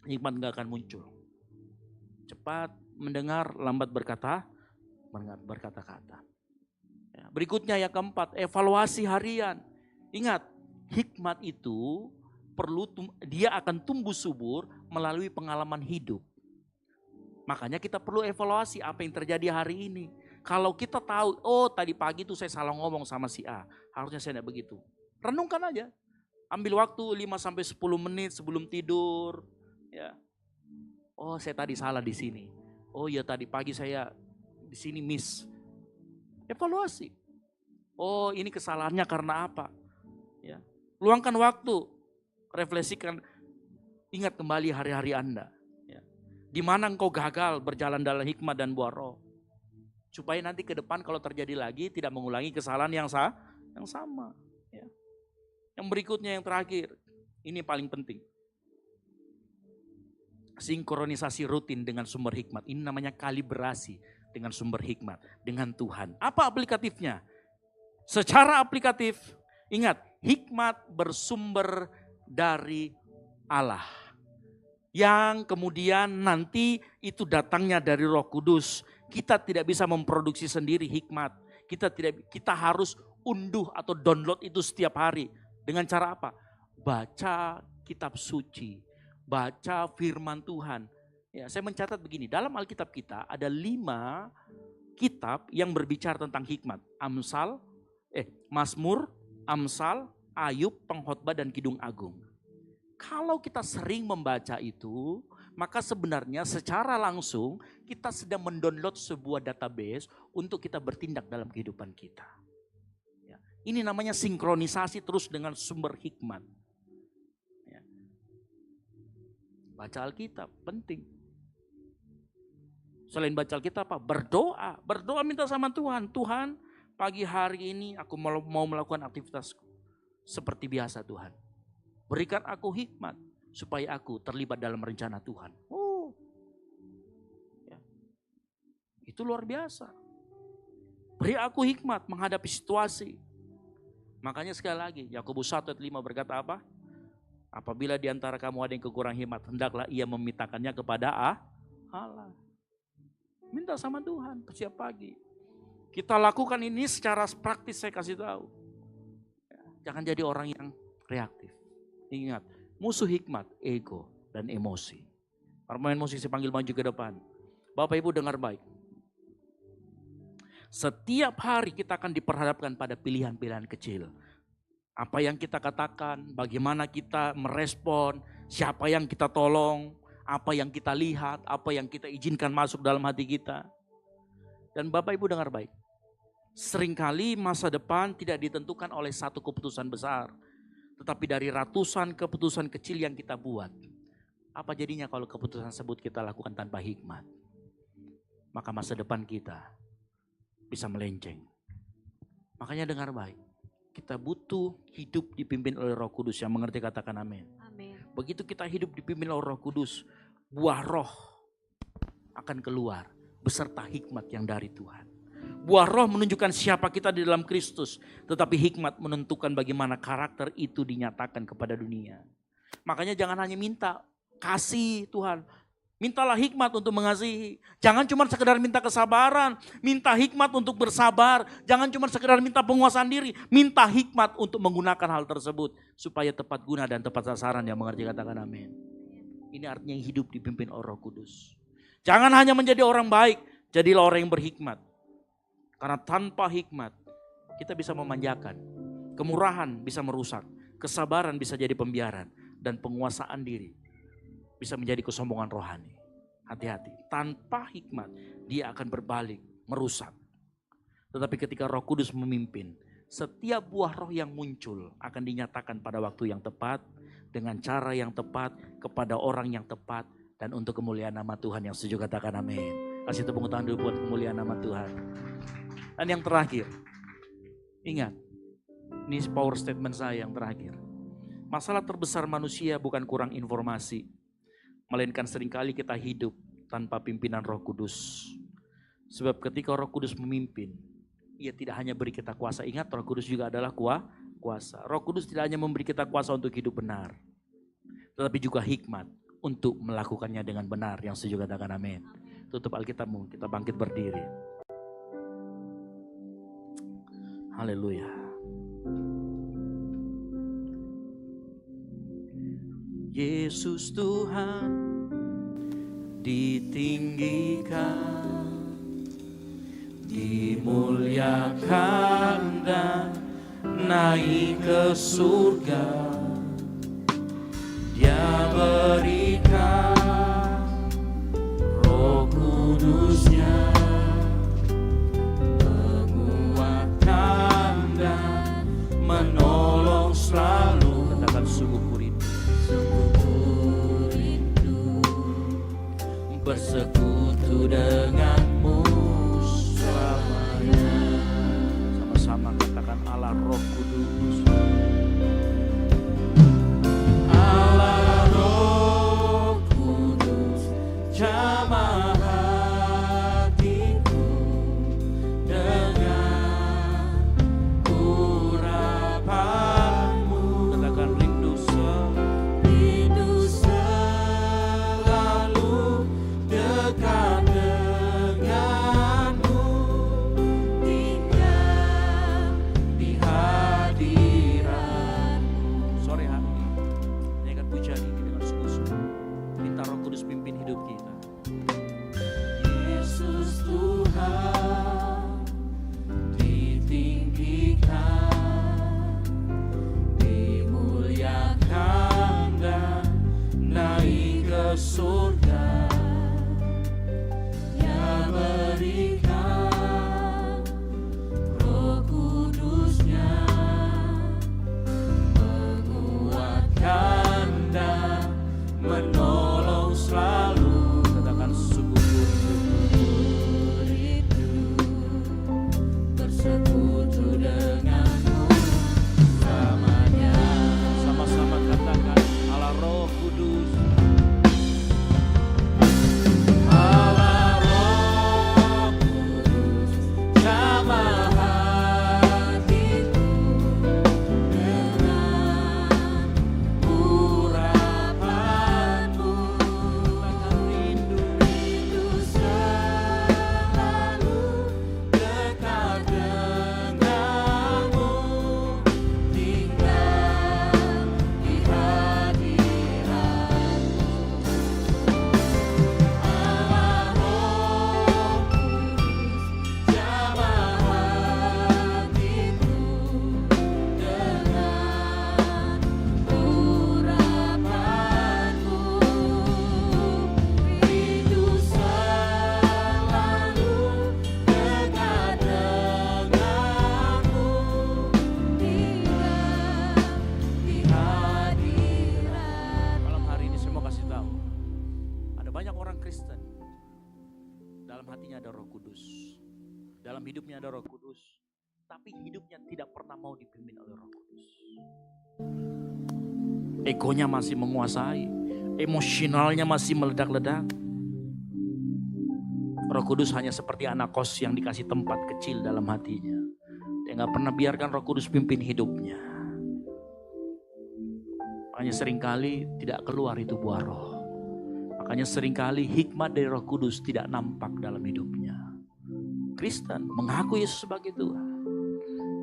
Hikmat gak akan muncul. Cepat mendengar, lambat berkata-kata. Ya, berikutnya yang keempat, evaluasi harian. Ingat, hikmat itu dia akan tumbuh subur melalui pengalaman hidup. Makanya kita perlu evaluasi apa yang terjadi hari ini. Kalau kita tahu, tadi pagi tuh saya salah ngomong sama si A. Harusnya saya tidak begitu. Renungkan aja. Ambil waktu 5-10 menit sebelum tidur. Ya. Saya tadi salah di sini. Oh ya tadi pagi saya di sini miss. Evaluasi. Oh, ini kesalahannya karena apa? Ya. Luangkan waktu, refleksikan, ingat kembali hari-hari Anda. Ya. Di mana engkau gagal berjalan dalam hikmat dan buah roh. Supaya nanti ke depan kalau terjadi lagi tidak mengulangi kesalahan yang sama. Ya. Yang berikutnya, yang terakhir, ini paling penting. Sinkronisasi rutin dengan sumber hikmat. Ini namanya kalibrasi dengan sumber hikmat, dengan Tuhan. Apa aplikatifnya? Secara aplikatif, ingat, hikmat bersumber dari Allah. Yang kemudian nanti itu datangnya dari Roh Kudus. Kita tidak bisa memproduksi sendiri hikmat. Kita harus unduh atau download itu setiap hari. Dengan cara apa? Baca kitab suci, baca firman Tuhan. Ya, saya mencatat begini, dalam Alkitab kita ada 5 kitab yang berbicara tentang hikmat. Mazmur, Amsal, Ayub, Pengkhotbah, dan Kidung Agung. Kalau kita sering membaca itu, maka sebenarnya secara langsung kita sedang mendownload sebuah database untuk kita bertindak dalam kehidupan kita. Ya, ini namanya sinkronisasi terus dengan sumber hikmat. Ya. Baca Alkitab, penting. Selain baca Alkitab apa? Berdoa. Berdoa minta sama Tuhan. Tuhan, pagi hari ini aku mau melakukan aktivitasku seperti biasa Tuhan. Berikan aku hikmat supaya aku terlibat dalam rencana Tuhan. Ya. Itu luar biasa. Beri aku hikmat menghadapi situasi. Makanya sekali lagi Yakobus 1:5 berkata apa? Apabila di antara kamu ada yang kekurangan hikmat, hendaklah ia memintakannya kepada Allah. Minta sama Tuhan setiap pagi. Kita lakukan ini secara praktis, saya kasih tahu. Jangan jadi orang yang reaktif. Ingat, musuh hikmat, ego dan emosi. Para pemain musik saya panggil maju ke depan. Bapak Ibu dengar baik. Setiap hari kita akan diperhadapkan pada pilihan-pilihan kecil. Apa yang kita katakan, bagaimana kita merespon, siapa yang kita tolong, apa yang kita lihat, apa yang kita izinkan masuk dalam hati kita. Dan Bapak Ibu dengar baik. Seringkali masa depan tidak ditentukan oleh satu keputusan besar, tetapi dari ratusan keputusan kecil yang kita buat. Apa jadinya kalau keputusan tersebut kita lakukan tanpa hikmat? Maka masa depan kita bisa melenceng. Makanya dengar baik. Kita butuh hidup dipimpin oleh Roh Kudus. Yang mengerti katakan amin. Amin. Begitu kita hidup dipimpin oleh Roh Kudus, buah roh akan keluar beserta hikmat yang dari Tuhan. Buah roh menunjukkan siapa kita di dalam Kristus, tetapi hikmat menentukan bagaimana karakter itu dinyatakan kepada dunia. Makanya jangan hanya minta, kasih Tuhan. Mintalah hikmat untuk mengasihi. Jangan cuma sekedar minta kesabaran, minta hikmat untuk bersabar. Jangan cuma sekedar minta penguasaan diri, minta hikmat untuk menggunakan hal tersebut supaya tepat guna dan tepat sasaran. Yang mengerti katakan amin. Ini artinya hidup dipimpin oleh Roh Kudus. Jangan hanya menjadi orang baik, jadilah orang yang berhikmat. Karena tanpa hikmat kita bisa memanjakan, kemurahan bisa merusak, kesabaran bisa jadi pembiaran, dan penguasaan diri bisa menjadi kesombongan rohani. Hati-hati, tanpa hikmat dia akan berbalik, merusak. Tetapi ketika Roh Kudus memimpin, setiap buah roh yang muncul akan dinyatakan pada waktu yang tepat, dengan cara yang tepat, kepada orang yang tepat, dan untuk kemuliaan nama Tuhan. Yang setuju katakan amin. Kasih tepuk tangan dulu buat kemuliaan nama Tuhan. Dan yang terakhir, ingat, ini power statement saya yang terakhir. Masalah terbesar manusia bukan kurang informasi, melainkan seringkali kita hidup tanpa pimpinan Roh Kudus. Sebab ketika Roh Kudus memimpin, ia tidak hanya beri kita kuasa. Ingat, Roh Kudus juga adalah kuasa. Roh Kudus tidak hanya memberi kita kuasa untuk hidup benar, tetapi juga hikmat untuk melakukannya dengan benar. Yang setuju katakan amin. Tutup Alkitabmu, kita bangkit berdiri. Haleluya. Yesus Tuhan ditinggikan, dimuliakan dan naik ke surga. Dia berikan Roh Kudusnya, Dalam hidupnya ada Roh Kudus, tapi hidupnya tidak pernah mau dipimpin oleh Roh Kudus. Egonya masih menguasai, emosionalnya masih meledak-ledak. Roh Kudus hanya seperti anak kos yang dikasih tempat kecil dalam hatinya. Dia gak pernah biarkan Roh Kudus pimpin hidupnya. Makanya seringkali tidak keluar itu buah roh. Makanya seringkali hikmat dari Roh Kudus tidak nampak dalam hidupnya. Kristen mengaku Yesus sebagai Tuhan.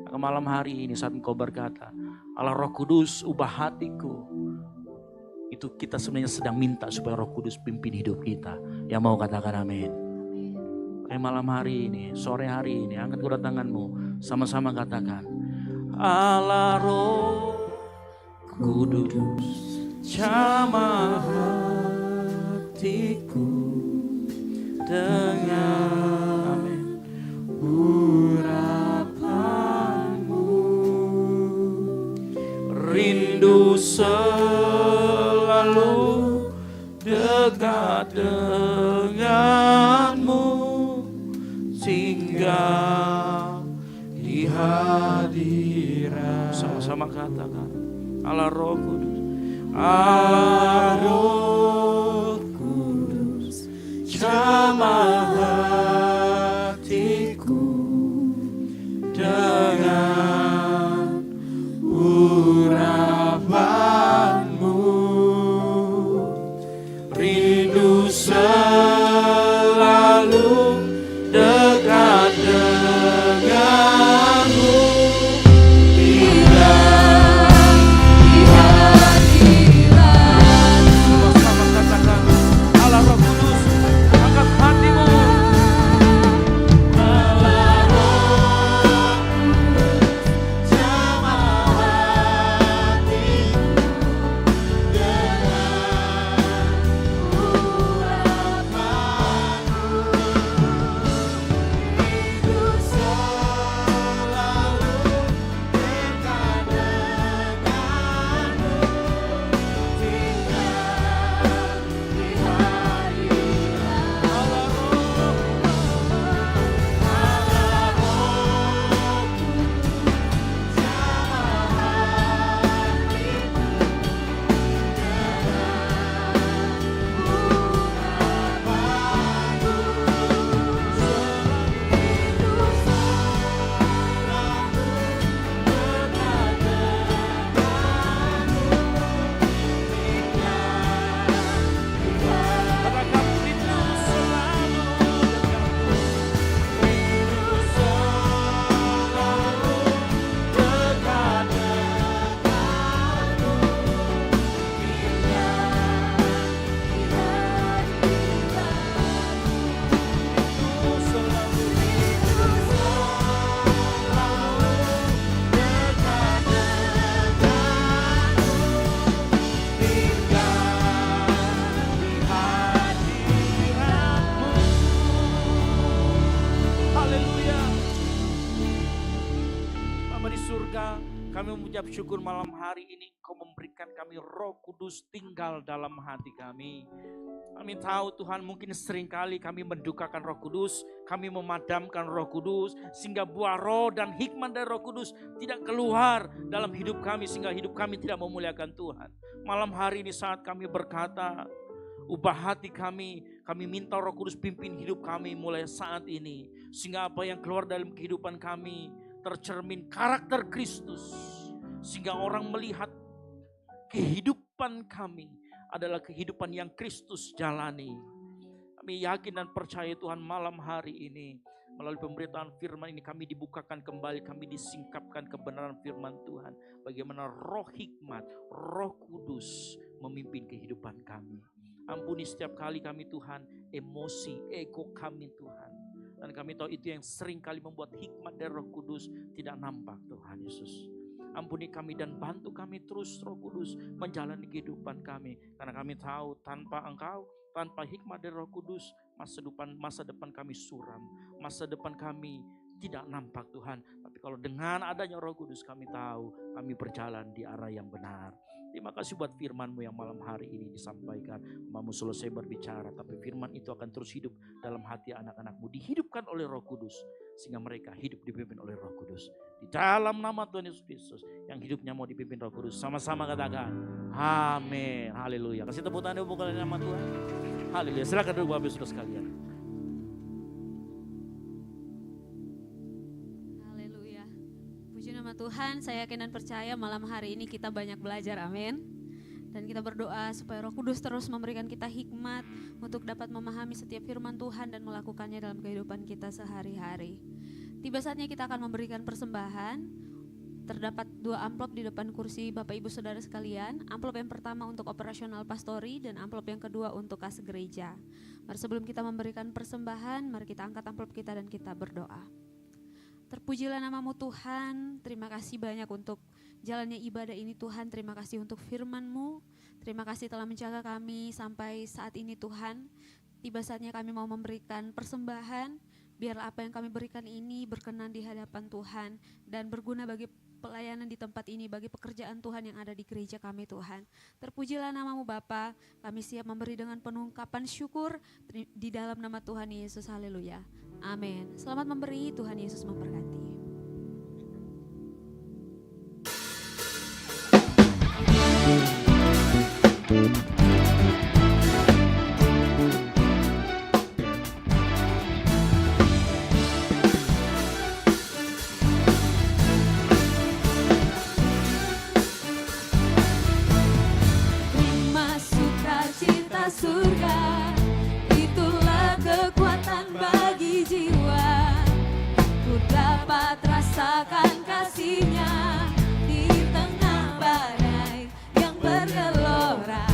Maka malam hari ini saat engkau berkata, Allah Roh Kudus ubah hatiku. Itu kita sebenarnya sedang minta supaya Roh Kudus pimpin hidup kita. Yang mau katakan amin. Malam hari ini, sore hari ini, angkat kedua tanganmu. Sama-sama katakan, Allah Roh Kudus, jamah hatiku dengan urapanmu, rindu selalu dekat denganmu, singgah di hadirat. Sama-sama katakan, Allah Roh Kudus, Allah Roh Kudus, jamah hatiku dengan urapanmu, rindu selalu dekat denganmu. Sama-sama katakan, Allah Roh Kudus, angkat hatimu. Allah Roh Kudus, jamah hatiku dengan kami mengucap syukur malam hari ini Kau memberikan kami Roh Kudus tinggal dalam hati kami. Kami tahu Tuhan mungkin seringkali kami mendukakan Roh Kudus, kami memadamkan Roh Kudus, sehingga buah roh dan hikmat dari Roh Kudus tidak keluar dalam hidup kami, sehingga hidup kami tidak memuliakan Tuhan. Malam hari ini saat kami berkata, ubah hati kami minta Roh Kudus pimpin hidup kami mulai saat ini, sehingga apa yang keluar dalam kehidupan kami tercermin karakter Kristus, sehingga orang melihat kehidupan kami adalah kehidupan yang Kristus jalani. Kami yakin dan percaya Tuhan malam hari ini melalui pemberitaan firman ini kami dibukakan kembali, kami disingkapkan kebenaran firman Tuhan. Bagaimana roh hikmat, Roh Kudus memimpin kehidupan kami. Ampuni setiap kali kami Tuhan, emosi, ego kami Tuhan. Dan kami tahu itu yang sering kali membuat hikmat dari Roh Kudus tidak nampak Tuhan Yesus. Ampuni kami dan bantu kami terus Roh Kudus menjalani kehidupan kami. Karena kami tahu tanpa Engkau, tanpa hikmat dari Roh Kudus, masa depan kami suram. Masa depan kami tidak nampak Tuhan. Tapi kalau dengan adanya Roh Kudus kami tahu kami berjalan di arah yang benar. Terima kasih buat firman-Mu yang malam hari ini disampaikan. Hamba-Mu selesai berbicara, tapi firman itu akan terus hidup dalam hati anak-anak-Mu. Dihidupkan oleh Roh Kudus, sehingga mereka hidup dipimpin oleh Roh Kudus. Di dalam nama Tuhan Yesus Kristus, yang hidupnya mau dipimpin Roh Kudus. Sama-sama katakan, amin, haleluya. Kasih tepuk tangan bukan nama Tuhan. Haleluya, silakan duduk Bapak Ibu Saudara sekalian. Haleluya. Puji nama Tuhan, saya yakin dan percaya malam hari ini kita banyak belajar, amin. Dan kita berdoa supaya Roh Kudus terus memberikan kita hikmat untuk dapat memahami setiap firman Tuhan dan melakukannya dalam kehidupan kita sehari-hari. Tiba saatnya kita akan memberikan persembahan. Terdapat 2 amplop di depan kursi Bapak Ibu Saudara sekalian. Amplop yang pertama untuk operasional pastori dan amplop yang kedua untuk kas gereja. Mari sebelum kita memberikan persembahan, mari kita angkat amplop kita dan kita berdoa. Terpujilah nama-Mu Tuhan, terima kasih banyak untuk jalannya ibadah ini Tuhan, terima kasih untuk firman-Mu, terima kasih telah menjaga kami sampai saat ini Tuhan. Tiba saatnya kami mau memberikan persembahan, biarlah apa yang kami berikan ini berkenan di hadapan Tuhan dan berguna bagi pelayanan di tempat ini, bagi pekerjaan Tuhan yang ada di gereja kami Tuhan. Terpujilah nama-Mu Bapa, kami siap memberi dengan penuh ungkapan syukur di dalam nama Tuhan Yesus, haleluya. Amin. Selamat memberi, Tuhan Yesus memberkati. Terima sukacita surga, itulah kekuatan bagi jiwa. Ku dapat rasakan kasih-Nya di tengah badai yang bergelora.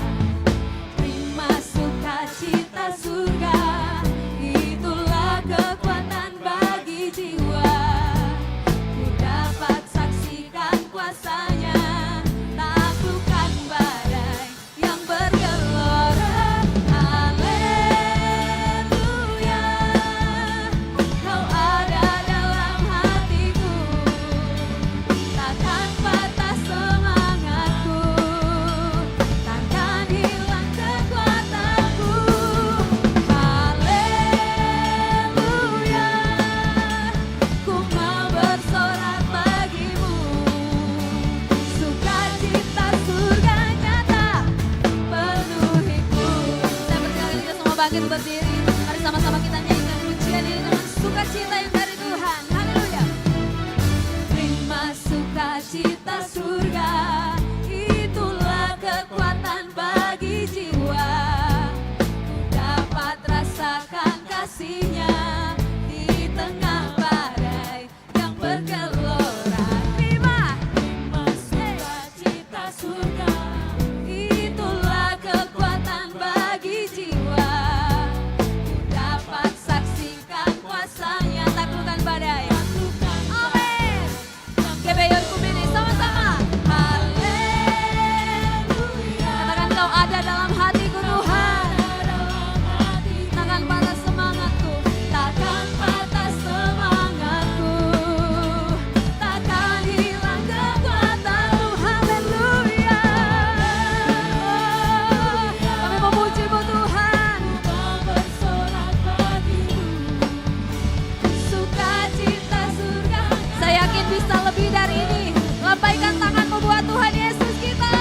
Terima sukacita surga, itulah kekuatan bagi jiwa. Ku dapat saksikan kuasa-Nya, taklukkan badai yang bergelora. Haleluya, Kau ada dalam hatiku, takkan patah semangatku, takkan hilang kekuatanku. Haleluya, ku mau bersorak bagimu, sukacita surga nyata penuhiku. Saya percaya kita semua bangkit berdiri. Mari sama-sama kita nyanyikan pujian ini dengan sukacita yang dari Tuhan. Haleluya. Terima sukacita surga, itulah kekuatan bagi jiwa. Ku dapat rasakan kasih-Nya di tengah badai yang bergelora. Terima sukacita surga, itulah kekuatan bagi jiwa. Ku dapat saksikan kuasa-Nya, Taklukkan badai. taklukkan Amin. GBY Kumene sama-sama. Haleluya. Katakan Kau ada dalam hatiku Tuhan. Takkan patah semangatku. Takkan patah semangatku, takkan hilang kekuatanmu. Haleluya. Kami memuji-Mu Tuhan. Mau bersorak bagimu, sukacita surga. Saya yakin bisa lebih dari ini. Lambaikan tanganmu buat Tuhan Yesus kita.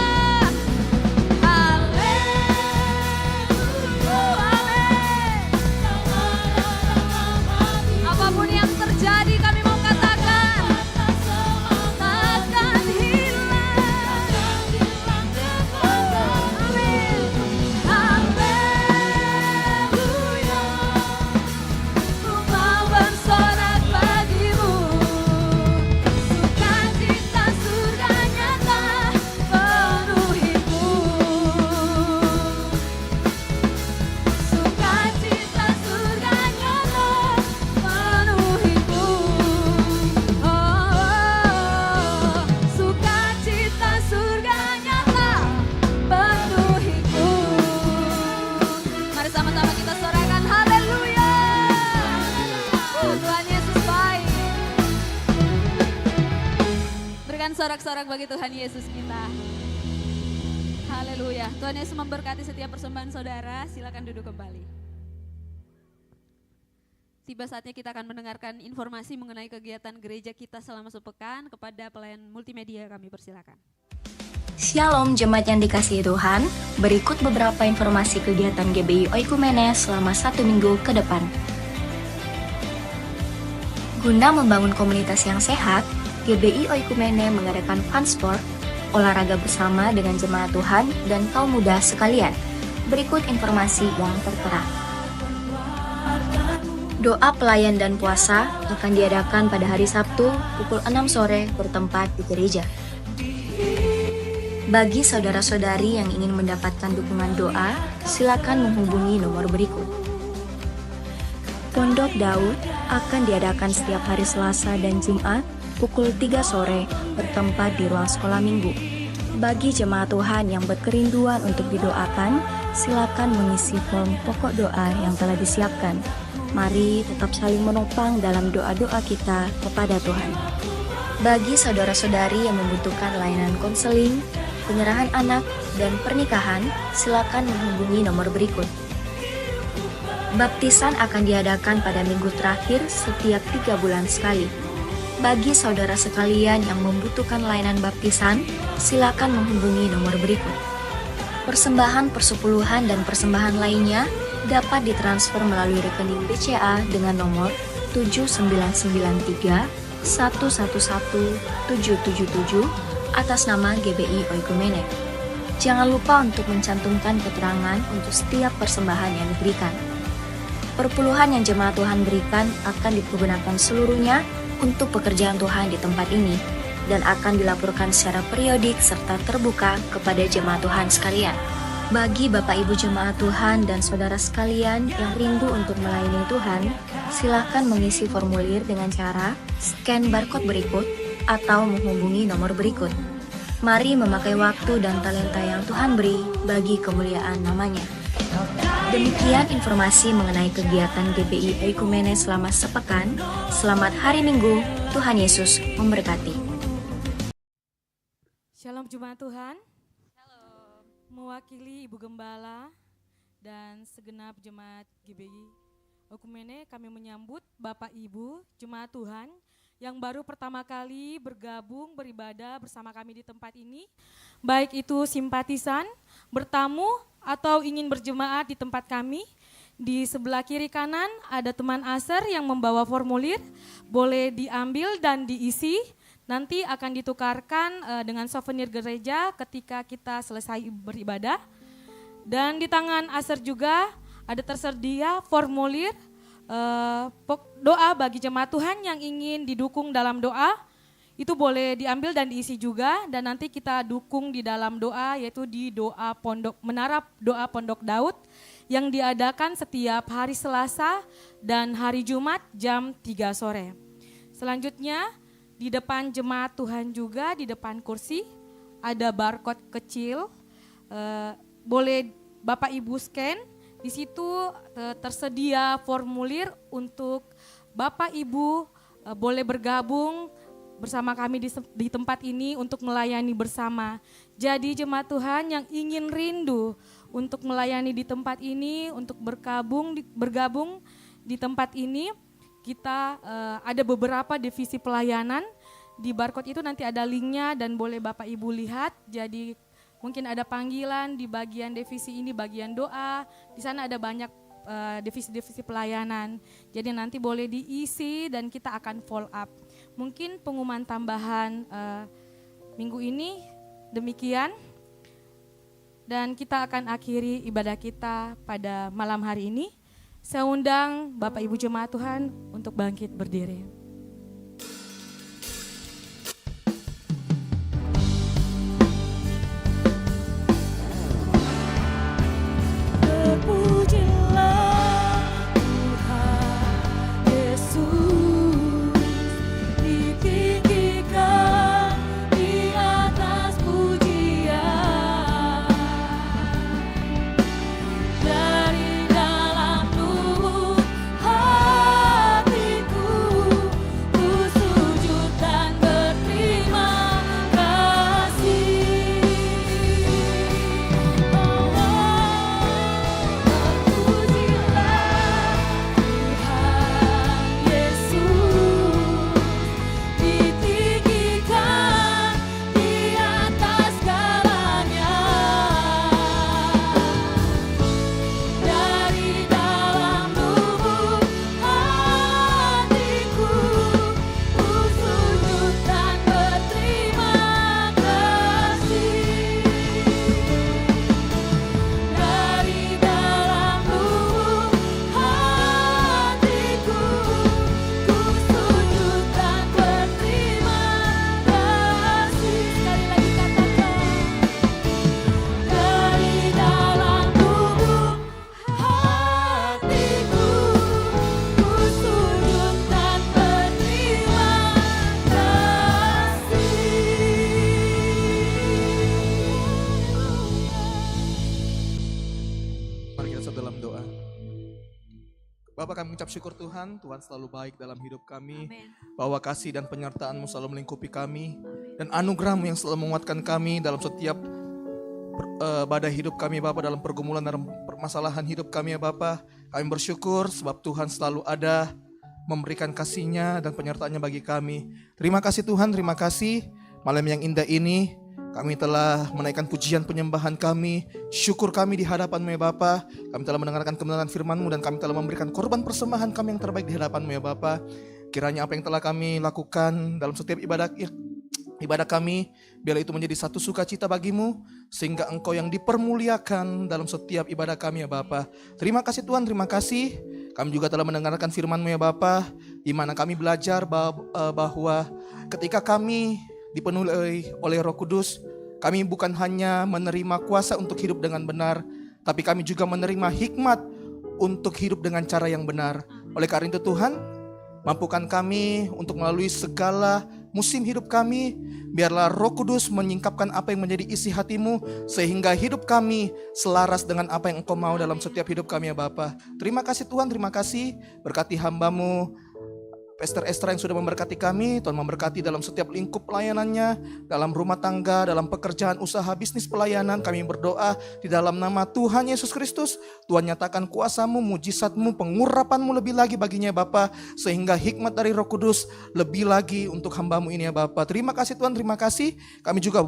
Apapun yang terjadi kami mau katakan takkan hilang. Amin. Haleluya, ku mau bersorak bagimu, sukacita surga nyata penuhiku. Sukacita surga nyata penuhiku. Oh, sukacita surga nyata penuhiku. Mari sama-sama kita sorakan haleluya. Tuhan Yesus baik. Berikan sorak-sorak bagi Tuhan Yesus kita. Haleluya. Tuhan Yesus memberkati setiap persembahan saudara. Silakan duduk kembali. Tiba saatnya kita akan mendengarkan informasi mengenai kegiatan gereja kita selama sepekan. Kepada pelayan multimedia kami persilakan. Shalom jemaat yang dikasihi Tuhan, berikut beberapa informasi kegiatan GBI Oikumene selama 1 minggu ke depan. Guna membangun komunitas yang sehat, GBI Oikumene mengadakan fun sport, olahraga bersama dengan jemaat Tuhan dan kaum muda sekalian. Berikut informasi yang tertera. Doa pelayan dan puasa akan diadakan pada hari Sabtu pukul 6 sore bertempat di gereja. Bagi saudara-saudari yang ingin mendapatkan dukungan doa, silakan menghubungi nomor berikut. Pondok Daud akan diadakan setiap hari Selasa dan Jumat pukul 3 sore bertempat di ruang sekolah minggu. Bagi jemaat Tuhan yang berkerinduan untuk didoakan, silakan mengisi form pokok doa yang telah disiapkan. Mari tetap saling menopang dalam doa-doa kita kepada Tuhan. Bagi saudara-saudari yang membutuhkan layanan konseling, penyerahan anak, dan pernikahan, silakan menghubungi nomor berikut. Baptisan akan diadakan pada minggu terakhir setiap 3 bulan sekali. Bagi saudara sekalian yang membutuhkan layanan baptisan, silakan menghubungi nomor berikut. Persembahan persepuluhan dan persembahan lainnya dapat ditransfer melalui rekening BCA dengan nomor 7993 111 777 atas nama GBI Oikumene. Jangan lupa untuk mencantumkan keterangan untuk setiap persembahan yang diberikan. Perpuluhan yang jemaat Tuhan berikan akan dipergunakan seluruhnya untuk pekerjaan Tuhan di tempat ini dan akan dilaporkan secara periodik serta terbuka kepada jemaat Tuhan sekalian. Bagi Bapak Ibu jemaat Tuhan dan saudara sekalian yang rindu untuk melayani Tuhan, silakan mengisi formulir dengan cara scan barcode berikut atau menghubungi nomor berikut. Mari memakai waktu dan talenta yang Tuhan beri bagi kemuliaan namanya. Demikian informasi mengenai kegiatan GBI Oikumene selama sepekan. Selamat hari Minggu, Tuhan Yesus memberkati. Shalom jemaat Tuhan. Mewakili Ibu Gembala dan segenap jemaat GBI Oikumene, kami menyambut Bapak Ibu jemaat Tuhan yang baru pertama kali bergabung beribadah bersama kami di tempat ini, baik itu simpatisan, bertamu, atau ingin berjemaat di tempat kami. Di sebelah kiri kanan ada teman Aser yang membawa formulir, boleh diambil dan diisi, nanti akan ditukarkan dengan souvenir gereja ketika kita selesai beribadah. Dan di tangan Aser juga ada tersedia formulir doa bagi jemaat Tuhan yang ingin didukung dalam doa, itu boleh diambil dan diisi juga, dan nanti kita dukung di dalam doa, yaitu di doa pondok menara doa Pondok Daud yang diadakan setiap hari Selasa dan hari Jumat jam 3 sore. Selanjutnya di depan jemaat Tuhan juga, di depan kursi ada barcode kecil, boleh Bapak Ibu scan. Di situ tersedia formulir untuk Bapak Ibu boleh bergabung bersama kami di tempat ini untuk melayani bersama. Jadi jemaat Tuhan yang ingin rindu untuk melayani di tempat ini, untuk bergabung di tempat ini, kita ada beberapa divisi pelayanan. Di barcode itu nanti ada linknya dan boleh Bapak Ibu lihat. Jadi mungkin ada panggilan di bagian divisi ini, bagian doa. Di sana ada banyak divisi-divisi pelayanan. Jadi nanti boleh diisi dan kita akan follow up. Mungkin pengumuman tambahan minggu ini demikian. Dan kita akan akhiri ibadah kita pada malam hari ini. Saya undang Bapak Ibu jemaat Tuhan untuk bangkit berdiri. Dari dalam lubuk hatiku Bapak, kami mengucap syukur Tuhan, Tuhan selalu baik dalam hidup kami, Amin. bahwa kasih dan penyertaan-Mu selalu melingkupi kami, dan anugerah-Mu yang selalu menguatkan kami dalam setiap badai hidup kami Bapak, dalam pergumulan dan permasalahan hidup kami ya Bapak. Kami bersyukur sebab Tuhan selalu ada memberikan kasih-Nya dan penyertaan-Nya bagi kami. Terima kasih Tuhan, terima kasih malam yang indah ini. Kami telah menaikkan pujian penyembahan kami, syukur kami di hadapan-Mu ya Bapa. Kami telah mendengarkan kebenaran firman-Mu dan kami telah memberikan korban persembahan kami yang terbaik di hadapan-Mu ya Bapa. Kiranya apa yang telah kami lakukan dalam setiap ibadah kami, biarlah itu menjadi satu sukacita bagi-Mu, sehingga Engkau yang dipermuliakan dalam setiap ibadah kami ya Bapa. Terima kasih Tuhan, terima kasih. Kami juga telah mendengarkan firman-Mu ya Bapa, di mana kami belajar bahwa ketika kami dipenuhi oleh Roh Kudus, kami bukan hanya menerima kuasa untuk hidup dengan benar, tapi kami juga menerima hikmat untuk hidup dengan cara yang benar. Oleh karena itu Tuhan, mampukan kami untuk melalui segala musim hidup kami, biarlah Roh Kudus menyingkapkan apa yang menjadi isi hati-Mu, sehingga hidup kami selaras dengan apa yang Engkau mau dalam setiap hidup kami ya Bapa. Terima kasih Tuhan, terima kasih. Berkati hamba-Mu Pastor Estra yang sudah memberkati kami. Tuhan memberkati dalam setiap lingkup pelayanannya, dalam rumah tangga, dalam pekerjaan, usaha, bisnis, pelayanan. Kami berdoa di dalam nama Tuhan Yesus Kristus, Tuhan nyatakan kuasa-Mu, mujizat-Mu, pengurapan-Mu lebih lagi baginya Bapa, sehingga hikmat dari Roh Kudus lebih lagi untuk hamba-Mu ini ya Bapa. Terima kasih Tuhan, terima kasih. Kami juga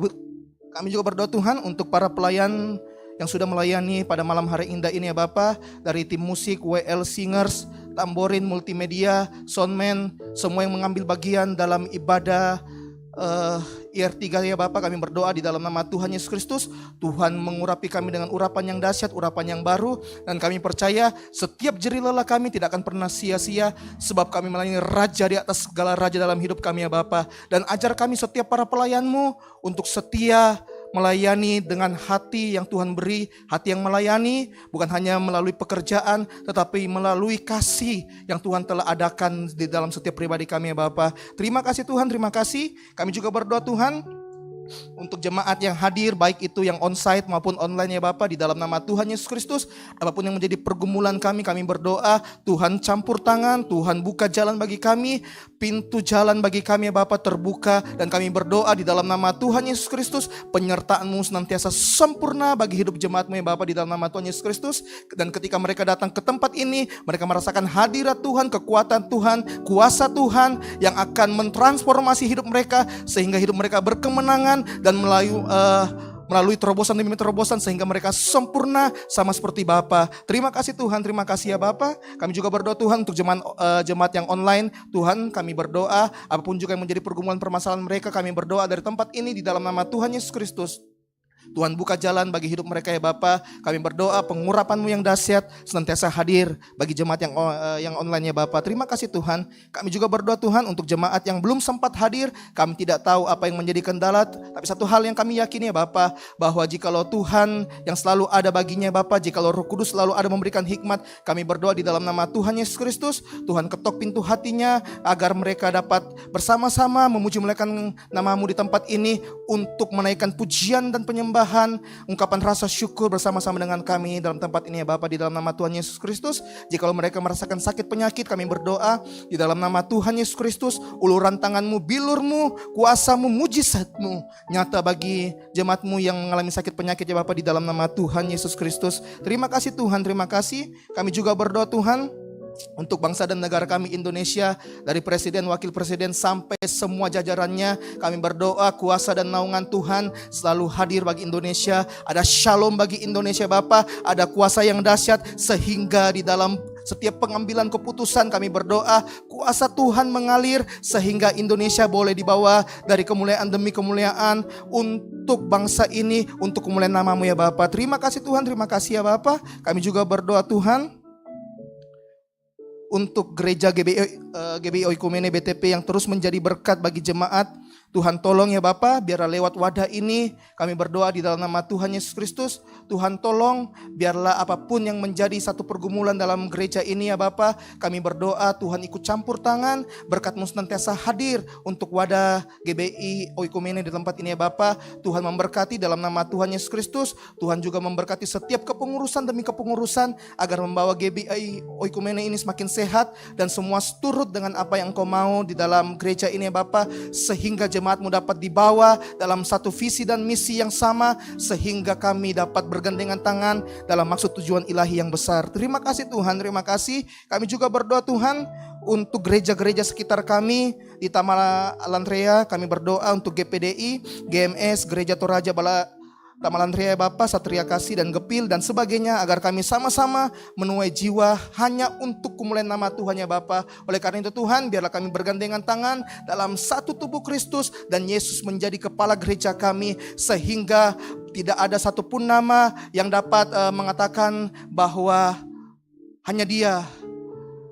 berdoa Tuhan untuk para pelayan yang sudah melayani pada malam hari indah ini ya Bapa, dari tim musik, WL Singers, tamborin, multimedia, soundman, semua yang mengambil bagian dalam ibadah IR3 ya Bapa. Kami berdoa di dalam nama Tuhan Yesus Kristus, Tuhan mengurapi kami dengan urapan yang dahsyat, urapan yang baru, dan kami percaya setiap jerih lelah kami tidak akan pernah sia-sia, sebab kami melayani Raja di atas segala raja dalam hidup kami ya Bapa. Dan ajar kami setiap para pelayan-Mu untuk setia melayani dengan hati yang Tuhan beri, hati yang melayani, bukan hanya melalui pekerjaan, tetapi melalui kasih yang Tuhan telah adakan di dalam setiap pribadi kami ya Bapa. Terima kasih Tuhan, terima kasih. Kami juga berdoa Tuhan untuk jemaat yang hadir, baik itu yang onsite maupun online ya Bapa, di dalam nama Tuhan Yesus Kristus. Apapun yang menjadi pergumulan kami berdoa Tuhan campur tangan, Tuhan buka jalan bagi kami, pintu jalan bagi kami ya Bapa terbuka, dan kami berdoa di dalam nama Tuhan Yesus Kristus, penyertaan-Mu senantiasa sempurna bagi hidup jemaat-Mu ya Bapa, di dalam nama Tuhan Yesus Kristus. Dan ketika mereka datang ke tempat ini, mereka merasakan hadirat Tuhan, kekuatan Tuhan, kuasa Tuhan yang akan mentransformasi hidup mereka, sehingga hidup mereka berkemenangan dan melalui terobosan demi terobosan, sehingga mereka sempurna sama seperti Bapa. Terima kasih Tuhan, terima kasih ya Bapa. Kami juga berdoa Tuhan untuk jemaat yang online. Tuhan, kami berdoa apapun juga yang menjadi pergumulan permasalahan mereka, kami berdoa dari tempat ini di dalam nama Tuhan Yesus Kristus, Tuhan buka jalan bagi hidup mereka ya Bapa. Kami berdoa pengurapan-Mu yang dahsyat senantiasa hadir bagi jemaat yang online ya Bapa. Terima kasih Tuhan. Kami juga berdoa Tuhan untuk jemaat yang belum sempat hadir. Kami tidak tahu apa yang menjadi kendala, tapi satu hal yang kami yakini ya Bapa, bahwa jikalau Tuhan yang selalu ada baginya Bapa, jikalau Roh Kudus selalu ada memberikan hikmat, kami berdoa di dalam nama Tuhan Yesus Kristus, Tuhan ketok pintu hatinya agar mereka dapat bersama-sama memuji memuliakan nama-Mu di tempat ini, untuk menaikkan pujian dan penyembahan, ungkapan rasa syukur bersama-sama dengan kami dalam tempat ini ya Bapa, di dalam nama Tuhan Yesus Kristus. Jikalau mereka merasakan sakit penyakit, kami berdoa di dalam nama Tuhan Yesus Kristus, uluran tangan-Mu, bilur-Mu, kuasa-Mu, mujizat-Mu nyata bagi jemaat-Mu yang mengalami sakit penyakit ya Bapa, di dalam nama Tuhan Yesus Kristus. Terima kasih Tuhan, terima kasih. Kami juga berdoa Tuhan untuk bangsa dan negara kami Indonesia, dari presiden, wakil presiden sampai semua jajarannya. Kami berdoa kuasa dan naungan Tuhan selalu hadir bagi Indonesia. Ada shalom bagi Indonesia Bapa, ada kuasa yang dahsyat, sehingga di dalam setiap pengambilan keputusan kami berdoa kuasa Tuhan mengalir, sehingga Indonesia boleh dibawa dari kemuliaan demi kemuliaan untuk bangsa ini, untuk kemuliaan nama-Mu ya Bapa. Terima kasih Tuhan, terima kasih ya Bapa. Kami juga berdoa Tuhan untuk gereja GBI Oikumene BTP yang terus menjadi berkat bagi jemaat, Tuhan tolong ya Bapa, biarlah lewat wadah ini kami berdoa di dalam nama Tuhan Yesus Kristus. Tuhan tolong biarlah apapun yang menjadi satu pergumulan dalam gereja ini ya Bapa, kami berdoa Tuhan ikut campur tangan, berkat-Mu senantiasa hadir untuk wadah GBI Oikumene di tempat ini ya Bapa. Tuhan memberkati dalam nama Tuhan Yesus Kristus. Tuhan juga memberkati setiap kepengurusan demi kepengurusan agar membawa GBI Oikumene ini semakin sehat dan semua seturut dengan apa yang Engkau mau di dalam gereja ini ya Bapa, sehingga jemaat-Mu dapat dibawa dalam satu visi dan misi yang sama, sehingga kami dapat bergandengan tangan dalam maksud tujuan ilahi yang besar. Terima kasih Tuhan, terima kasih. Kami juga berdoa Tuhan untuk gereja-gereja sekitar kami di Tamalantrea. Kami berdoa untuk GPDI, GMS, Gereja Toraja Tamalantrea Bapa, Satria Kasih dan Gepil dan sebagainya, agar kami sama-sama menuai jiwa hanya untuk kemuliaan nama Tuhan ya Bapa. Oleh karena itu Tuhan, biarlah kami bergandengan tangan dalam satu tubuh Kristus dan Yesus menjadi kepala gereja kami, sehingga tidak ada satupun nama yang dapat mengatakan bahwa hanya Dia